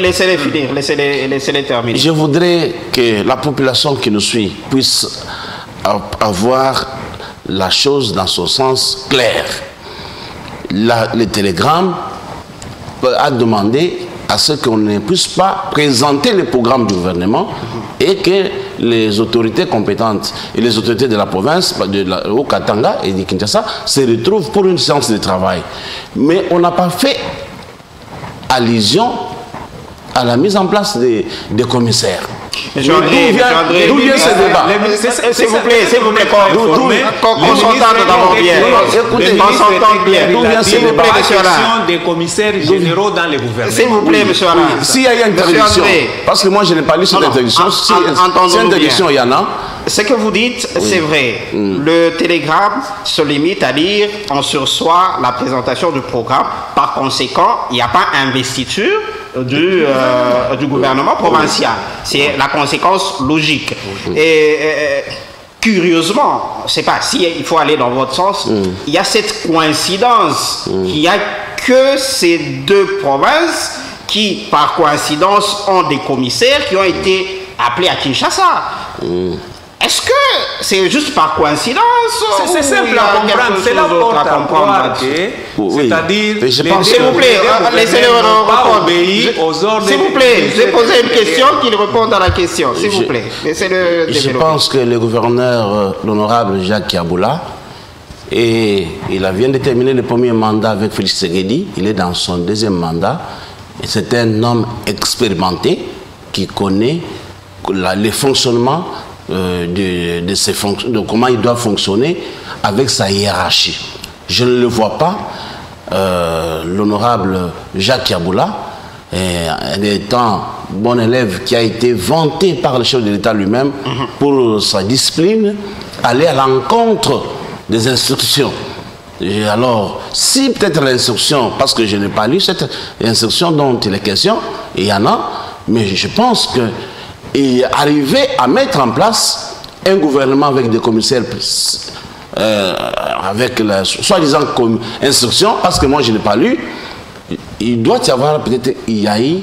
S1: Laissez-les finir, laissez-les terminer.
S2: Je voudrais que la population qui nous suit puisse avoir la chose dans son sens clair. Le télégramme a demandé à ce qu'on ne puisse pas présenter le programme du gouvernement et que les autorités compétentes et les autorités de la province, au Katanga et de Kinshasa, se retrouvent pour une séance de travail. Mais on n'a pas fait allusion à la mise en place des commissaires.
S1: D'où vient ce débat? S'il vous plaît, qu'on s'entende d'abord bien. Écoutez, qu'on s'entende bien. D'où vient ce débat?
S3: La question des commissaires généraux dans les gouvernements.
S1: S'il vous plaît, monsieur Alain.
S2: S'il y a une interdiction, parce que moi je n'ai pas lu cette interdiction, si interdiction il y en a.
S1: Ce que vous dites, c'est vrai. Le télégramme se limite à dire on sursoit la présentation du programme. Par conséquent, il n'y a pas investiture du gouvernement provincial. C'est la conséquence logique. Et curieusement, c'est pas si il faut aller dans votre sens, il y a cette coïncidence qu'il n'y a que ces deux provinces qui, par coïncidence, ont des commissaires qui ont été appelés à Kinshasa. Est-ce que c'est juste par coïncidence?
S3: C'est simple à comprendre, c'est la porte à comprendre. C'est-à-dire, s'il
S1: vous plaît, laissez-le
S3: pas obéir aux ordres.
S1: S'il vous plaît, je vais poser une question, qu'il réponde à la question. S'il vous plaît, laissez-le développer.
S2: Je pense que le gouverneur, l'honorable Jacques Kiaboula, et il vient de terminer le premier mandat avec Félix Tshisekedi, il est dans son deuxième mandat, et c'est un homme expérimenté qui connaît les fonctionnements de comment il doit fonctionner avec sa hiérarchie. Je ne le vois pas, l'honorable Jacques Kiaboula, en étant bon élève qui a été vanté par le chef de l'État lui-même pour sa discipline, aller à l'encontre des instructions. Et alors, si peut-être l'instruction, parce que je n'ai pas lu cette instruction dont il est question, il y en a, mais je pense que et arriver à mettre en place un gouvernement avec des commissaires avec la soi-disant instruction, parce que moi je n'ai pas lu, il doit y avoir peut-être il y a eu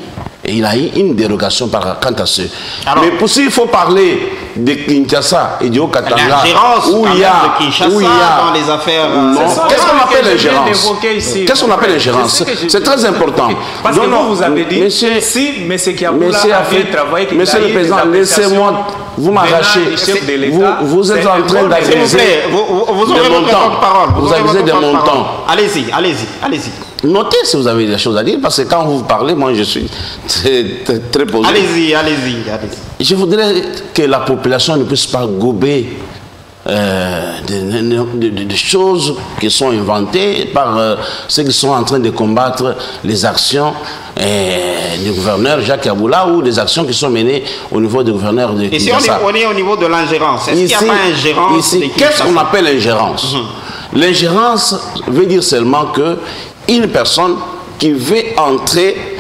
S2: une dérogation quant à ce. Alors, mais s'il faut parler de Kinshasa et du Haut-Katanga, où il y a
S1: dans les affaires.
S2: Qu'est-ce qu'on appelle l'ingérence? Qu'est-ce qu'on appelle l'ingérence? C'est très important.
S3: Parce que vous avez dit, si M. Kiaboula avait travaillé,
S2: Monsieur le Président, laissez-moi, vous m'arrachez. Vous êtes en train d'aviser des montants. Vous avisez des montants.
S1: Allez-y.
S2: Notez si vous avez des choses à dire, parce que quand vous parlez, moi je suis très posé.
S1: Allez-y.
S2: Je voudrais que la population ne puisse pas gober des choses qui sont inventées par ceux qui sont en train de combattre les actions du gouverneur Jacques Kiaboula ou des actions qui sont menées au niveau du gouverneur de Kinshasa.
S1: Et si on est au niveau de l'ingérence, est-ce qu'il n'y a pas ingérence
S2: ici, qu'est-ce qu'on appelle ingérence? L'ingérence veut dire seulement que une personne qui veut entrer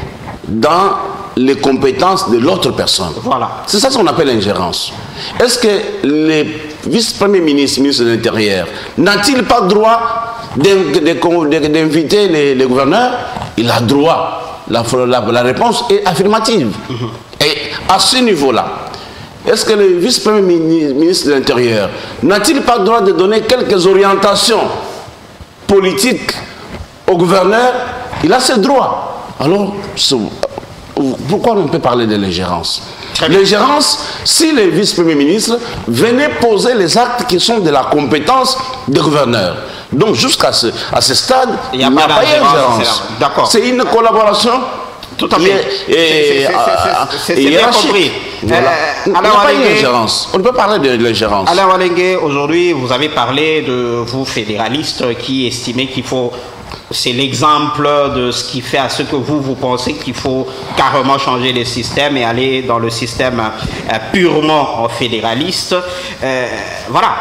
S2: dans les compétences de l'autre personne.
S1: Voilà.
S2: C'est ça qu'on appelle l'ingérence. Est-ce que le vice-premier ministre, ministre de l'Intérieur, n'a-t-il pas droit d'inviter les gouverneurs? Il a droit. La réponse est affirmative. Et à ce niveau-là, est-ce que le vice-premier ministre de l'Intérieur n'a-t-il pas le droit de donner quelques orientations politiques au gouverneur? Il a ses droits. Alors, pourquoi on peut parler de l'ingérence? L'ingérence, si le vice-premier ministre venait poser les actes qui sont de la compétence des gouverneurs. Donc, jusqu'à ce stade, il n'y a pas d'ingérence.
S1: D'accord.
S2: C'est une collaboration.
S1: Tout à fait. C'est bien compris.
S2: Voilà. On ne peut parler de l'ingérence.
S1: Alain Walengue, aujourd'hui, vous avez parlé de vous, fédéralistes, qui estimez qu'il faut... C'est l'exemple de ce qui fait à ce que vous pensez qu'il faut carrément changer le système et aller dans le système purement fédéraliste. Voilà.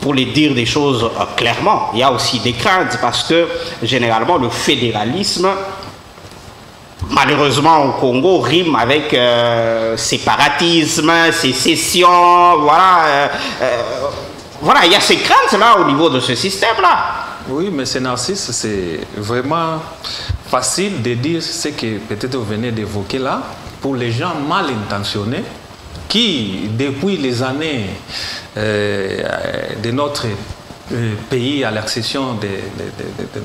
S1: Pour les dire des choses clairement, il y a aussi des craintes parce que généralement le fédéralisme, malheureusement au Congo, rime avec séparatisme, sécession, voilà. Voilà, il y a ces craintes-là au niveau de ce système-là.
S3: Oui, mais c'est Narcisse, c'est vraiment facile de dire ce que peut-être vous venez d'évoquer là, pour les gens mal intentionnés qui, depuis les années de notre pays à l'accession,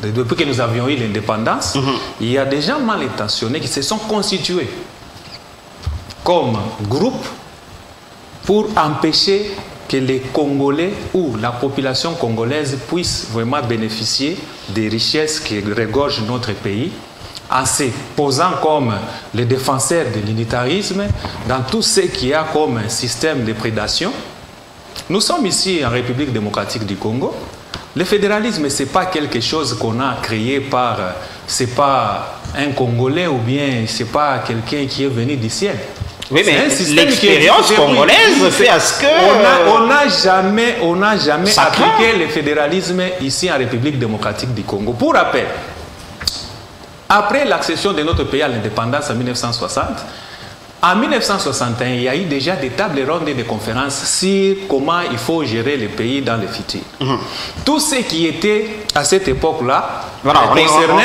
S3: depuis que nous avions eu l'indépendance, il y a des gens mal intentionnés qui se sont constitués comme groupe pour empêcher que les Congolais ou la population congolaise puisse vraiment bénéficier des richesses qui regorgent notre pays, en se posant comme les défenseurs de l'unitarisme dans tout ce qu'il y a comme un système de prédation. Nous sommes ici en République démocratique du Congo. Le fédéralisme, ce n'est pas quelque chose qu'on a créé par... c'est pas un Congolais ou bien c'est pas quelqu'un qui est venu du ciel.
S1: Oui, mais l'expérience congolaise fait à ce que...
S3: On n'a jamais appliqué le fédéralisme ici en République démocratique du Congo. Pour rappel, après l'accession de notre pays à l'indépendance en 1960, en 1961, il y a eu déjà des tables rondes et des conférences sur comment il faut gérer le pays dans le futur. Tout ce qui était à cette époque-là,
S1: voilà,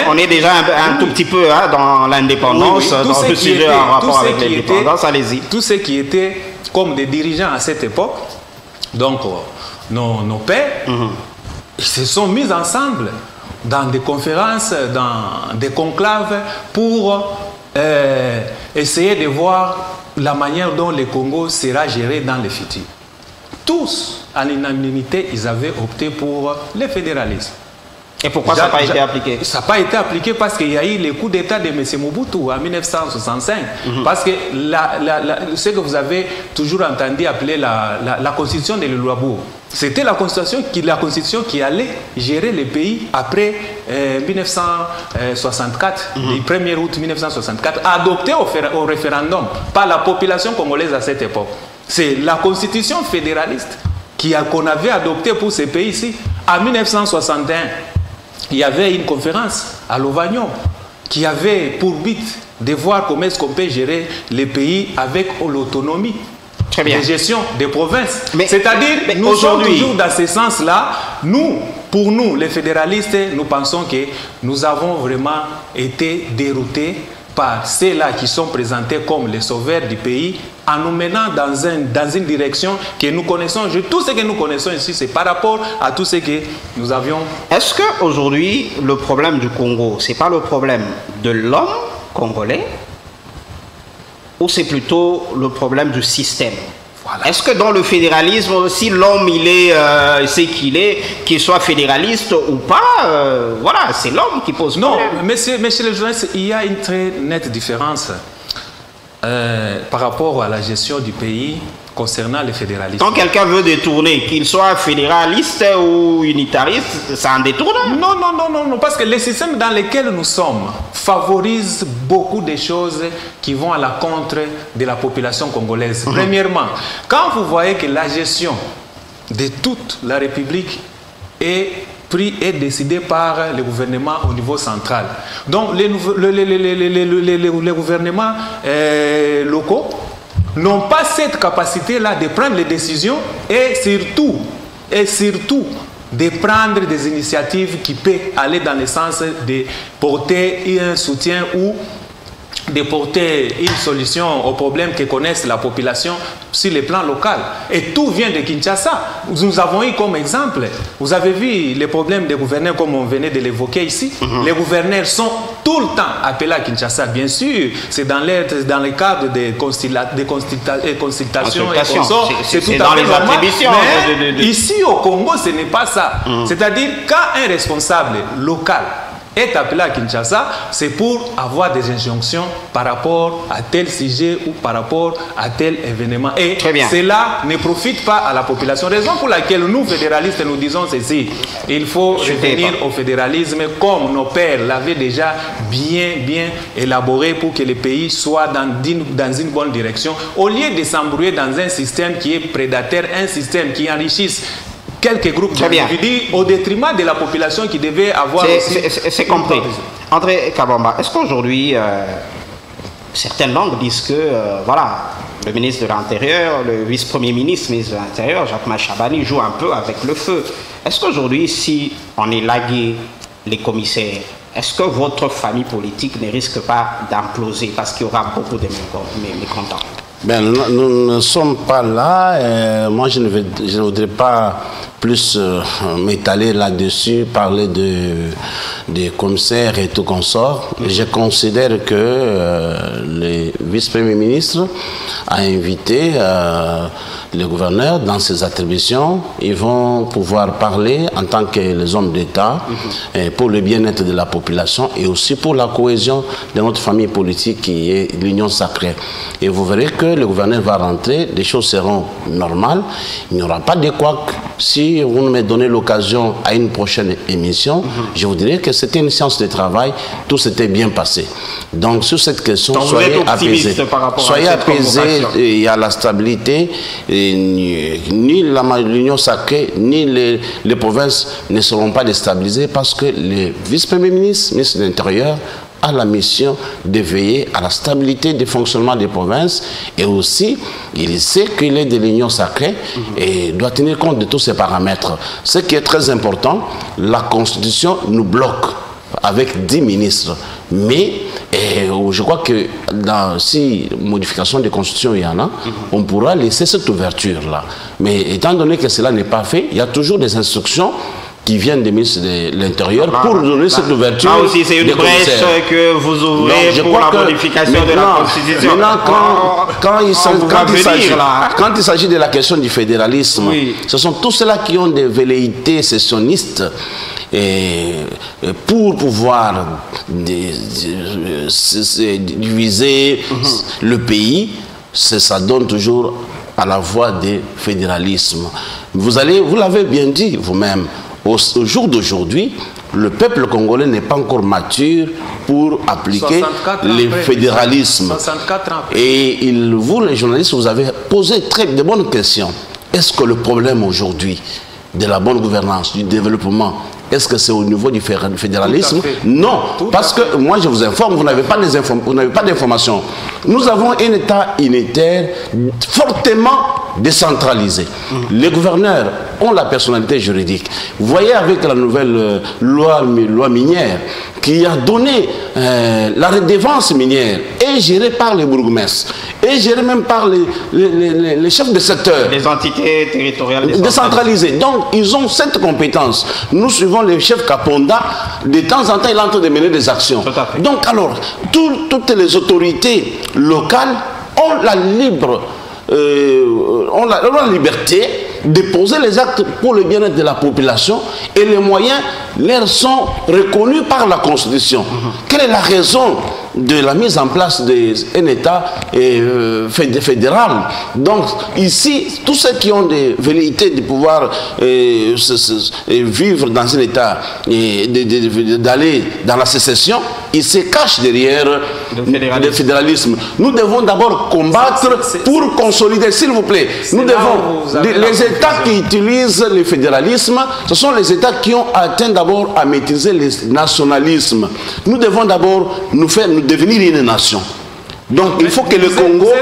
S1: on est déjà un tout petit peu dans l'indépendance, dans le sujet en rapport avec l'indépendance, allez-y.
S3: Tout ce qui était comme des dirigeants à cette époque, donc nos pères, ils se sont mis ensemble dans des conférences, dans des conclaves pour essayer de voir la manière dont le Congo sera géré dans le futur. Tous, à l'unanimité, ils avaient opté pour le fédéralisme.
S1: Et pourquoi ça n'a pas été appliqué?
S3: Ça n'a pas été appliqué parce qu'il y a eu le coup d'État de M. Mobutu en 1965. Parce que ce que vous avez toujours entendu appeler la constitution de Luabourg, c'était la constitution qui allait gérer le pays après 1964, le 1er août 1964, adoptée au référendum par la population congolaise à cette époque. C'est la constitution fédéraliste qu'on avait adoptée pour ce pays-ci. En 1961, il y avait une conférence à Lovagnon qui avait pour but de voir comment est-ce qu'on peut gérer les pays avec l'autonomie de gestion des provinces. C'est-à-dire, nous sommes toujours dans ce sens-là. Pour nous, les fédéralistes, nous pensons que nous avons vraiment été déroutés par ceux-là qui sont présentés comme les sauveurs du pays, en nous menant dans une direction que nous connaissons. Tout ce que nous connaissons ici, c'est par rapport à tout ce que nous avions.
S1: Est-ce qu'aujourd'hui, le problème du Congo, ce n'est pas le problème de l'homme congolais, ou c'est plutôt le problème du système? Voilà. Est-ce que dans le fédéralisme, si l'homme il est c'est qu'il soit fédéraliste ou pas, voilà, c'est l'homme qui pose problème.
S3: Non, mais chez les journalistes, il y a une très nette différence par rapport à la gestion du pays concernant le fédéralisme.
S1: Quand quelqu'un veut détourner, qu'il soit fédéraliste ou unitariste, c'est un détournant?
S3: Non, parce que le système dans lequel nous sommes favorise beaucoup de choses qui vont à la contre de la population congolaise. Premièrement, quand vous voyez que la gestion de toute la République est décidée par le gouvernement au niveau central. Donc les gouvernements locaux n'ont pas cette capacité-là de prendre les décisions et surtout de prendre des initiatives qui peuvent aller dans le sens de porter un soutien ou de porter une solution aux problèmes que connaissent la population sur le plan local. Et tout vient de Kinshasa. Nous avons eu comme exemple, vous avez vu les problèmes des gouverneurs comme on venait de l'évoquer ici. Les gouverneurs sont tout le temps appelés à Kinshasa. Bien sûr, c'est dans le cadre des consultations et consorts. C'est tout à fait normal. Mais ici au Congo, ce n'est pas ça. C'est-à-dire quand un responsable local est appelé à Kinshasa, c'est pour avoir des injonctions par rapport à tel sujet ou par rapport à tel événement. Et cela ne profite pas à la population. Raison pour laquelle nous, fédéralistes, nous disons ceci. Il faut revenir au fédéralisme comme nos pères l'avaient déjà bien élaboré pour que le pays soit dans une bonne direction. Au lieu de s'embrouiller dans un système qui est prédateur, un système qui enrichisse quelques groupes d'individus au détriment de la population qui devait avoir aussi...
S1: C'est compris. André Kabamba, est-ce qu'aujourd'hui, certaines langues disent que, voilà, le ministre de l'Intérieur, le vice-premier ministre de l'Intérieur, Jacques Machabani, joue un peu avec le feu. Est-ce qu'aujourd'hui, si on élaguait les commissaires, est-ce que votre famille politique ne risque pas d'imploser parce qu'il y aura beaucoup de mécontents?
S2: Ben, nous ne sommes pas là. Moi, je ne voudrais pas plus m'étaler là-dessus, parler des commissaires et tout consort. Je considère que le vice-premier ministre a invité le gouverneur dans ses attributions. Ils vont pouvoir parler en tant que les hommes d'État pour le bien-être de la population et aussi pour la cohésion de notre famille politique qui est l'Union sacrée. Et vous verrez que le gouverneur va rentrer, les choses seront normales. Il n'y aura pas de couacs. Si vous me donnez l'occasion à une prochaine émission, je vous dirais que c'était une séance de travail, tout s'était bien passé. Donc sur cette question, soyez apaisés. Soyez apaisés, il y a la stabilité, et ni l'Union sacrée, ni les provinces ne seront pas déstabilisées parce que le vice-premier ministre, ministre de l'Intérieur, a la mission de veiller à la stabilité du fonctionnement des provinces et aussi, il sait qu'il est de l'Union sacrée et doit tenir compte de tous ces paramètres. Ce qui est très important, la Constitution nous bloque avec 10 ministres. Mais je crois que si modification de Constitution il y en a, on pourra laisser cette ouverture-là. Mais étant donné que cela n'est pas fait, il y a toujours des instructions qui viennent des ministres de l'Intérieur pour donner cette ouverture.
S1: Là aussi, c'est une brèche que vous ouvrez pour la modification de la Constitution.
S2: Quand il s'agit de la question du fédéralisme, ce sont tous ceux-là qui ont des velléités sécessionnistes pour pouvoir diviser le pays. Ça donne toujours à la voie du fédéralisme. Vous l'avez bien dit vous-même. Au jour d'aujourd'hui, le peuple congolais n'est pas encore mature pour appliquer le fédéralisme.
S3: 64 ans.
S2: Et vous, les journalistes, vous avez posé de bonnes questions. Est-ce que le problème aujourd'hui de la bonne gouvernance, du développement, est-ce que c'est au niveau du fédéralisme? Non, parce que moi je vous informe, vous n'avez pas d'informations. Nous avons un État unitaire fortement décentralisé. Les gouverneurs ont la personnalité juridique. Vous voyez avec la nouvelle loi minière qui a donné la redevance minière est gérée par les bourgmestres, est gérée même par les chefs de secteur.
S1: Les entités territoriales
S2: décentralisées. Donc ils ont cette compétence. Nous suivons les chefs Kaponda, de temps en temps il est en train de mener des actions. Donc alors, toutes les autorités locales ont la liberté de poser les actes pour le bien-être de la population et les moyens leur sont reconnus par la Constitution. Quelle est la raison de la mise en place d'un État fédéral? Donc ici, tous ceux qui ont des velléités de pouvoir vivre dans un État et d'aller dans la sécession, ils se cachent derrière le fédéralisme. Nous devons d'abord combattre pour consolider, s'il vous plaît. Nous devons, les États qui utilisent le fédéralisme, ce sont les États qui ont atteint d'abord à maîtriser le nationalisme. Nous devons d'abord nous devenir une nation. Donc il faut que le Congo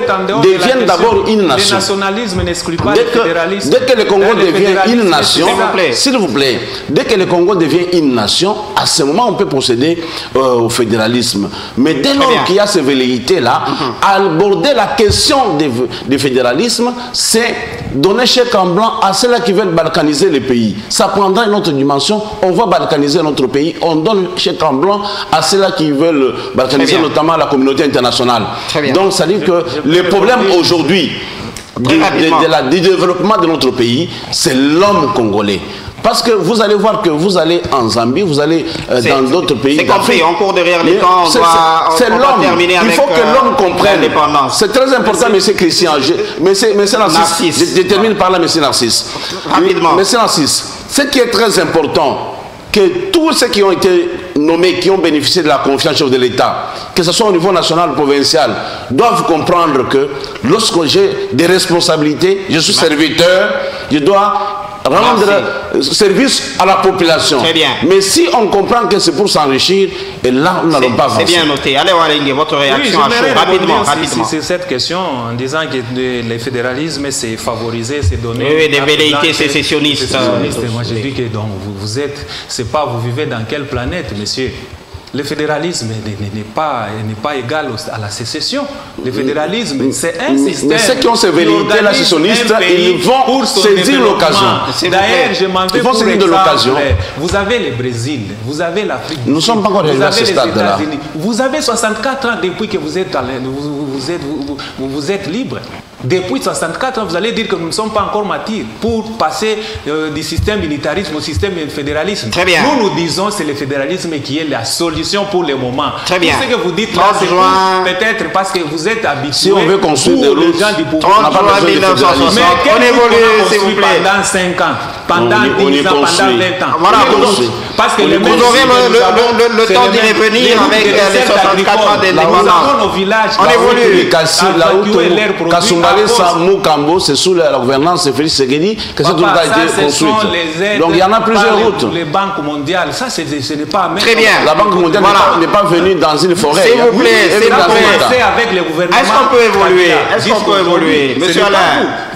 S2: devienne d'abord une nation.
S3: Le nationalisme n'exclut pas le fédéralisme.
S2: Dès que le Congo devient une nation, s'il vous plaît, dès que le Congo devient une nation, à ce moment on peut procéder au fédéralisme. Mais dès lors qu'il y a ces velléités-là, aborder la question du fédéralisme, c'est donner chèque en blanc à ceux-là qui veulent balkaniser le pays. Ça prendra une autre dimension, on va balkaniser notre pays, on donne chèque en blanc à ceux-là qui veulent balkaniser notamment la communauté internationale. Donc ça dit que le problème aujourd'hui du développement de notre pays, c'est l'homme congolais. Parce que vous allez voir que vous allez en Zambie, vous allez dans d'autres pays.
S1: C'est compris, on court derrière les temps,
S2: c'est l'homme. Il faut que l'homme comprenne. C'est très important, M. Christian. M. Narcisse, je termine par là, M. Narcisse.
S1: Rapidement.
S2: M. Narcisse, ce qui est très important, que tous ceux qui ont été nommés, qui ont bénéficié de la confiance de l'État, que ce soit au niveau national ou provincial, doivent comprendre que lorsque j'ai des responsabilités, je suis serviteur, je dois rendre service à la population.
S1: Très bien.
S2: Mais si on comprend que c'est pour s'enrichir, et là, nous n'allons pas avancer.
S1: C'est bien noté. Allez, Walingue, votre réaction à chaud, rapidement.
S3: C'est cette question en disant que le fédéralisme, c'est favoriser, c'est donner...
S1: Oui, des velléités sécessionnistes.
S3: Moi, je dis que donc, vous êtes... C'est pas vous vivez dans quelle planète, monsieur? le fédéralisme n'est pas égal à la sécession. Le fédéralisme, c'est un système.
S2: Mais ceux qui ont ces velléités là, sécessionnistes, ils vont saisir l'occasion.
S3: D'ailleurs, je m'en vais pour exemple. Vous avez le Brésil, vous avez l'Afrique.
S2: Nous ne sommes pas encore arrivés à ce stade-là.
S3: Vous avez 64 ans depuis que vous êtes libre. Depuis 64 ans, vous allez dire que nous ne sommes pas encore matures pour passer du système militarisme au système fédéralisme.
S1: Très bien.
S3: Nous disons que c'est le fédéralisme qui est la solution pour le moment.
S1: Très bien.
S3: Tout ce que vous dites là, c'est peut-être parce que vous êtes habitués.
S2: Si on veut construire des routes,
S3: gens du pouvoir.
S2: on n'a pas besoin de fédéralisme.
S1: Mais on évolue, s'il vous plaît.
S3: Pendant 5 ans, pendant 10 ans, pendant 20 ans.
S1: Voilà,
S3: parce que
S1: vous aurez le temps d'y revenir avec les 64 ans d'indépendance.
S3: Nous avons nos villages.
S1: On évolue.
S2: C'est sous la gouvernance de Félix Tshisekedi que cette route a été construite. Donc il y en a plusieurs routes.
S3: Les banques mondiales, ça ce n'est pas...
S1: Très bien.
S2: La Banque mondiale n'est pas venue dans une forêt.
S1: S'il vous plaît,
S3: avec les gouvernements.
S1: Est-ce qu'on peut évoluer? Monsieur Alain,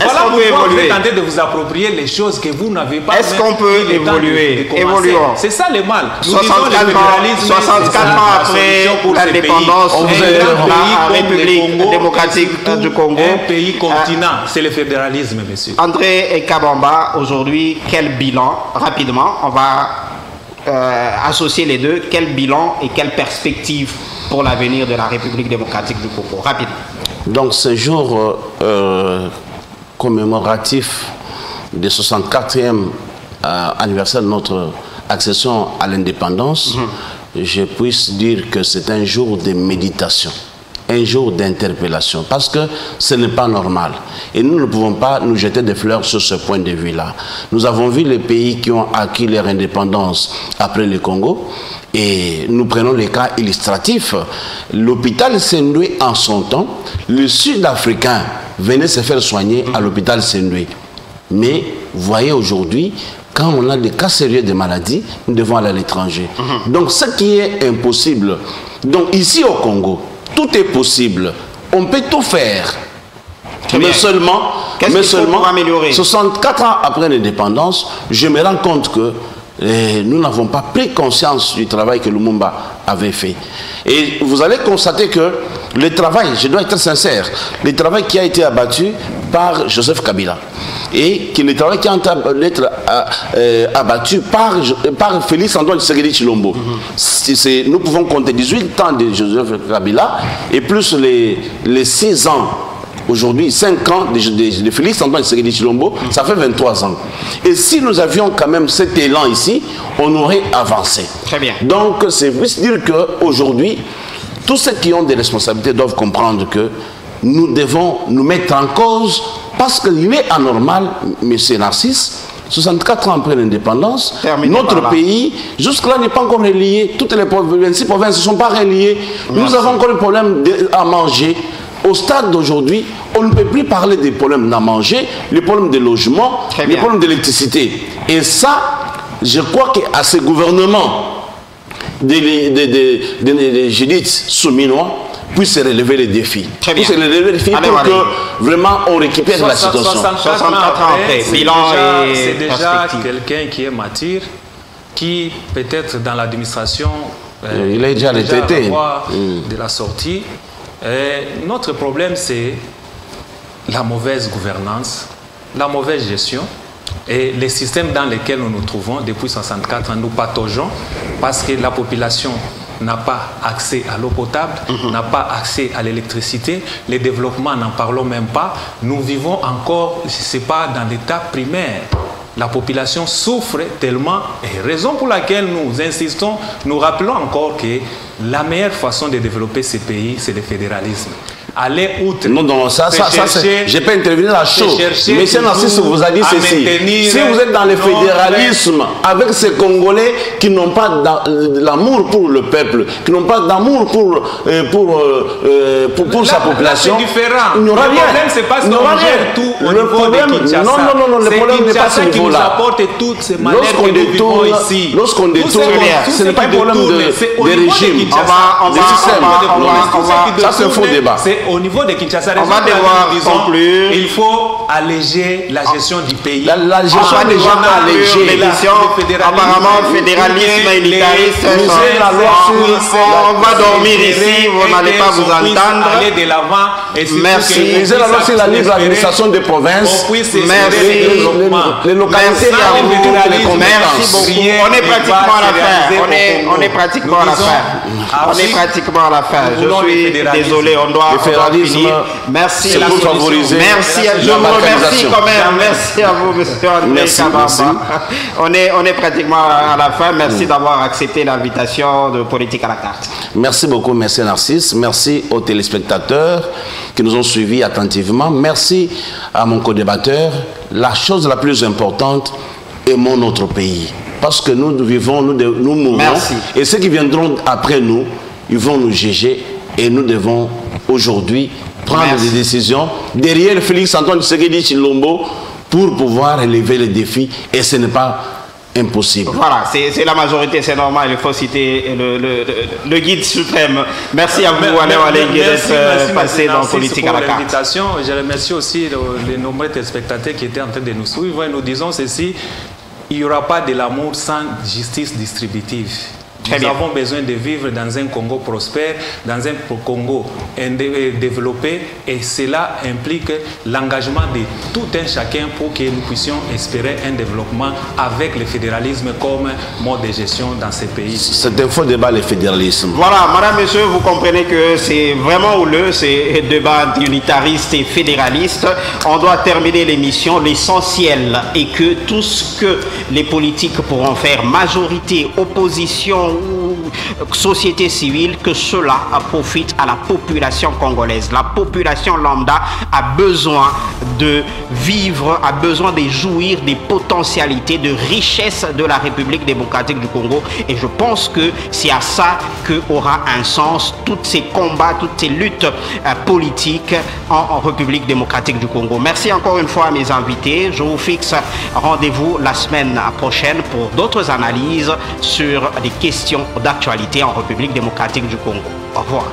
S1: est-ce qu'on peut évoluer?
S3: Vous êtes en train de vous approprier les choses que vous n'avez pas.
S1: Est-ce qu'on peut évoluer? Évoluons.
S3: C'est ça le mal.
S1: 64 ans après l'indépendance de la République démocratique du Congo.
S3: Un pays continent, c'est le fédéralisme, monsieur.
S1: André Kabamba, aujourd'hui, quel bilan? Rapidement, on va associer les deux. Quel bilan et quelle perspective pour l'avenir de la République démocratique du Congo? Rapidement.
S2: Donc, ce jour commémoratif du 64e anniversaire de notre accession à l'indépendance, je puisse dire que c'est un jour de méditation, un jour d'interpellation, parce que ce n'est pas normal. Et nous ne pouvons pas nous jeter des fleurs sur ce point de vue-là. Nous avons vu les pays qui ont acquis leur indépendance après le Congo, et nous prenons les cas illustratifs. L'hôpital Sendwe en son temps, le Sud-Africain venait se faire soigner à l'hôpital Sendwe. Mais vous voyez aujourd'hui, quand on a des cas sérieux de maladies, nous devons aller à l'étranger. Donc ce qui est impossible, donc ici au Congo, tout est possible. On peut tout faire. Mais seulement, 64 ans après l'indépendance, je me rends compte que nous n'avons pas pris conscience du travail que Lumumba avait fait. Et vous allez constater que le travail, je dois être sincère, le travail qui a été abattu par Joseph Kabila et le travail qui a été abattu par Félix Antoine Tshisekedi Tshilombo. Nous pouvons compter 18 ans de Joseph Kabila et plus les 6 ans. Aujourd'hui, 5 ans de Félix Antoine Tshisekedi Tshilombo, ça fait 23 ans. Et si nous avions quand même cet élan ici, on aurait avancé.
S1: Très bien.
S2: Donc, c'est juste dire qu'aujourd'hui, tous ceux qui ont des responsabilités doivent comprendre que nous devons nous mettre en cause parce qu'il est anormal, M. Narcisse, 64 ans après l'indépendance, notre pays, jusque-là, n'est pas encore relié. Toutes les 26 provinces ne sont pas reliées. Nous avons encore un problème à manger. Au stade d'aujourd'hui, on ne peut plus parler des problèmes à manger, les problèmes de logement, les problèmes d'électricité. Et ça, je crois qu'à ce gouvernement de Judith Souminois puisse relever les défis. Puisse relever les défis pour que vraiment on récupère la situation.
S1: 64 ans après, bilan
S3: c'est déjà quelqu'un qui est mature, qui peut-être dans l'administration,
S2: il est déjà retraité
S3: de la sortie. Notre problème, c'est la mauvaise gouvernance, la mauvaise gestion et les systèmes dans lesquels nous nous trouvons depuis 64 ans. Nous pataugeons parce que la population n'a pas accès à l'eau potable, n'a pas accès à l'électricité, les développements, n'en parlons même pas. Nous vivons encore, ce n'est pas dans l'état primaire. La population souffre tellement, et raison pour laquelle nous insistons, nous rappelons encore que la meilleure façon de développer ces pays, c'est le fédéralisme. Aller outre.
S2: Non, non, ça je peux intervenir à chaud. Monsieur Narcisse vous a dit ceci. Si vous êtes dans le fédéralisme avec ces Congolais qui n'ont pas l'amour pour le peuple, qui n'ont pas d'amour pour sa population,
S3: il
S2: n'y aura rien.
S3: Le problème, c'est pas ce qu'on gère tout au niveau de Kinshasa.
S2: Non, le problème n'est pas ce niveau-là.
S3: C'est Kinshasa qui nous apporte toutes ces malheurs que nous vivons ici.
S2: Lorsqu'on détourne, ce n'est pas un problème de régime.
S1: Ça c'est un faux débat.
S3: au niveau de Kinshasa,
S1: on va devoir conclure.
S3: Il faut alléger la gestion du pays.
S2: La gestion déjà allégée.
S1: L'émission, apparemment, fédéralisme et unitariste. On va dormir ici, vous n'allez pas vous entendre.
S3: Aller de l'avant.
S1: Merci.
S2: Lisez la loi sur la libre administration des provinces.
S1: Merci.
S2: Les localités
S1: à vous. Merci beaucoup. On est pratiquement à la fin. On est pratiquement à la fin. On est pratiquement à la fin. Je suis désolé, on doit finir. Merci.
S2: C'est pour favoriser.
S1: Merci. Je vous remercie quand même. Merci à vous, monsieur André Kabamba. On est pratiquement à la fin. Merci d'avoir accepté l'invitation de Politique à la carte.
S2: Merci beaucoup, merci Narcisse. Merci aux téléspectateurs qui nous ont suivis attentivement. Merci à mon co-débatteur. La chose la plus importante, aimons notre pays. Parce que nous vivons, nous mourrons.
S1: Merci.
S2: Et ceux qui viendront après nous, ils vont nous juger. Et nous devons aujourd'hui prendre des décisions derrière Félix Antoine Tshisekedi Tshilombo pour pouvoir relever les défis. Et ce n'est pas impossible.
S1: Voilà, c'est la majorité, c'est normal, il faut citer le guide suprême. Merci à vous, Alain d'être passé dans Politique à la carte.
S3: Je remercie aussi les nombreux téléspectateurs qui étaient en train de nous suivre. Et nous disons ceci, il n'y aura pas de l'amour sans justice distributive. Nous avons besoin de vivre dans un Congo prospère, dans un Congo développé, et cela implique l'engagement de tout un chacun pour que nous puissions espérer un développement avec le fédéralisme comme mode de gestion dans ces pays.
S2: C'est un faux débat, le fédéralisme.
S1: Voilà, madame, monsieur, vous comprenez que c'est vraiment houleux, c'est un débat unitariste et fédéraliste. On doit terminer l'émission. L'essentiel est que tout ce que les politiques pourront faire, majorité, opposition, société civile, que cela profite à la population congolaise. La population lambda a besoin de vivre, a besoin de jouir des potentialités, de richesses de la République démocratique du Congo. Et je pense que c'est à ça qu'aura un sens tous ces combats, toutes ces luttes politiques en République démocratique du Congo. Merci encore une fois à mes invités. Je vous fixe rendez-vous la semaine prochaine pour d'autres analyses sur des questions d'actualité en République démocratique du Congo. Au revoir.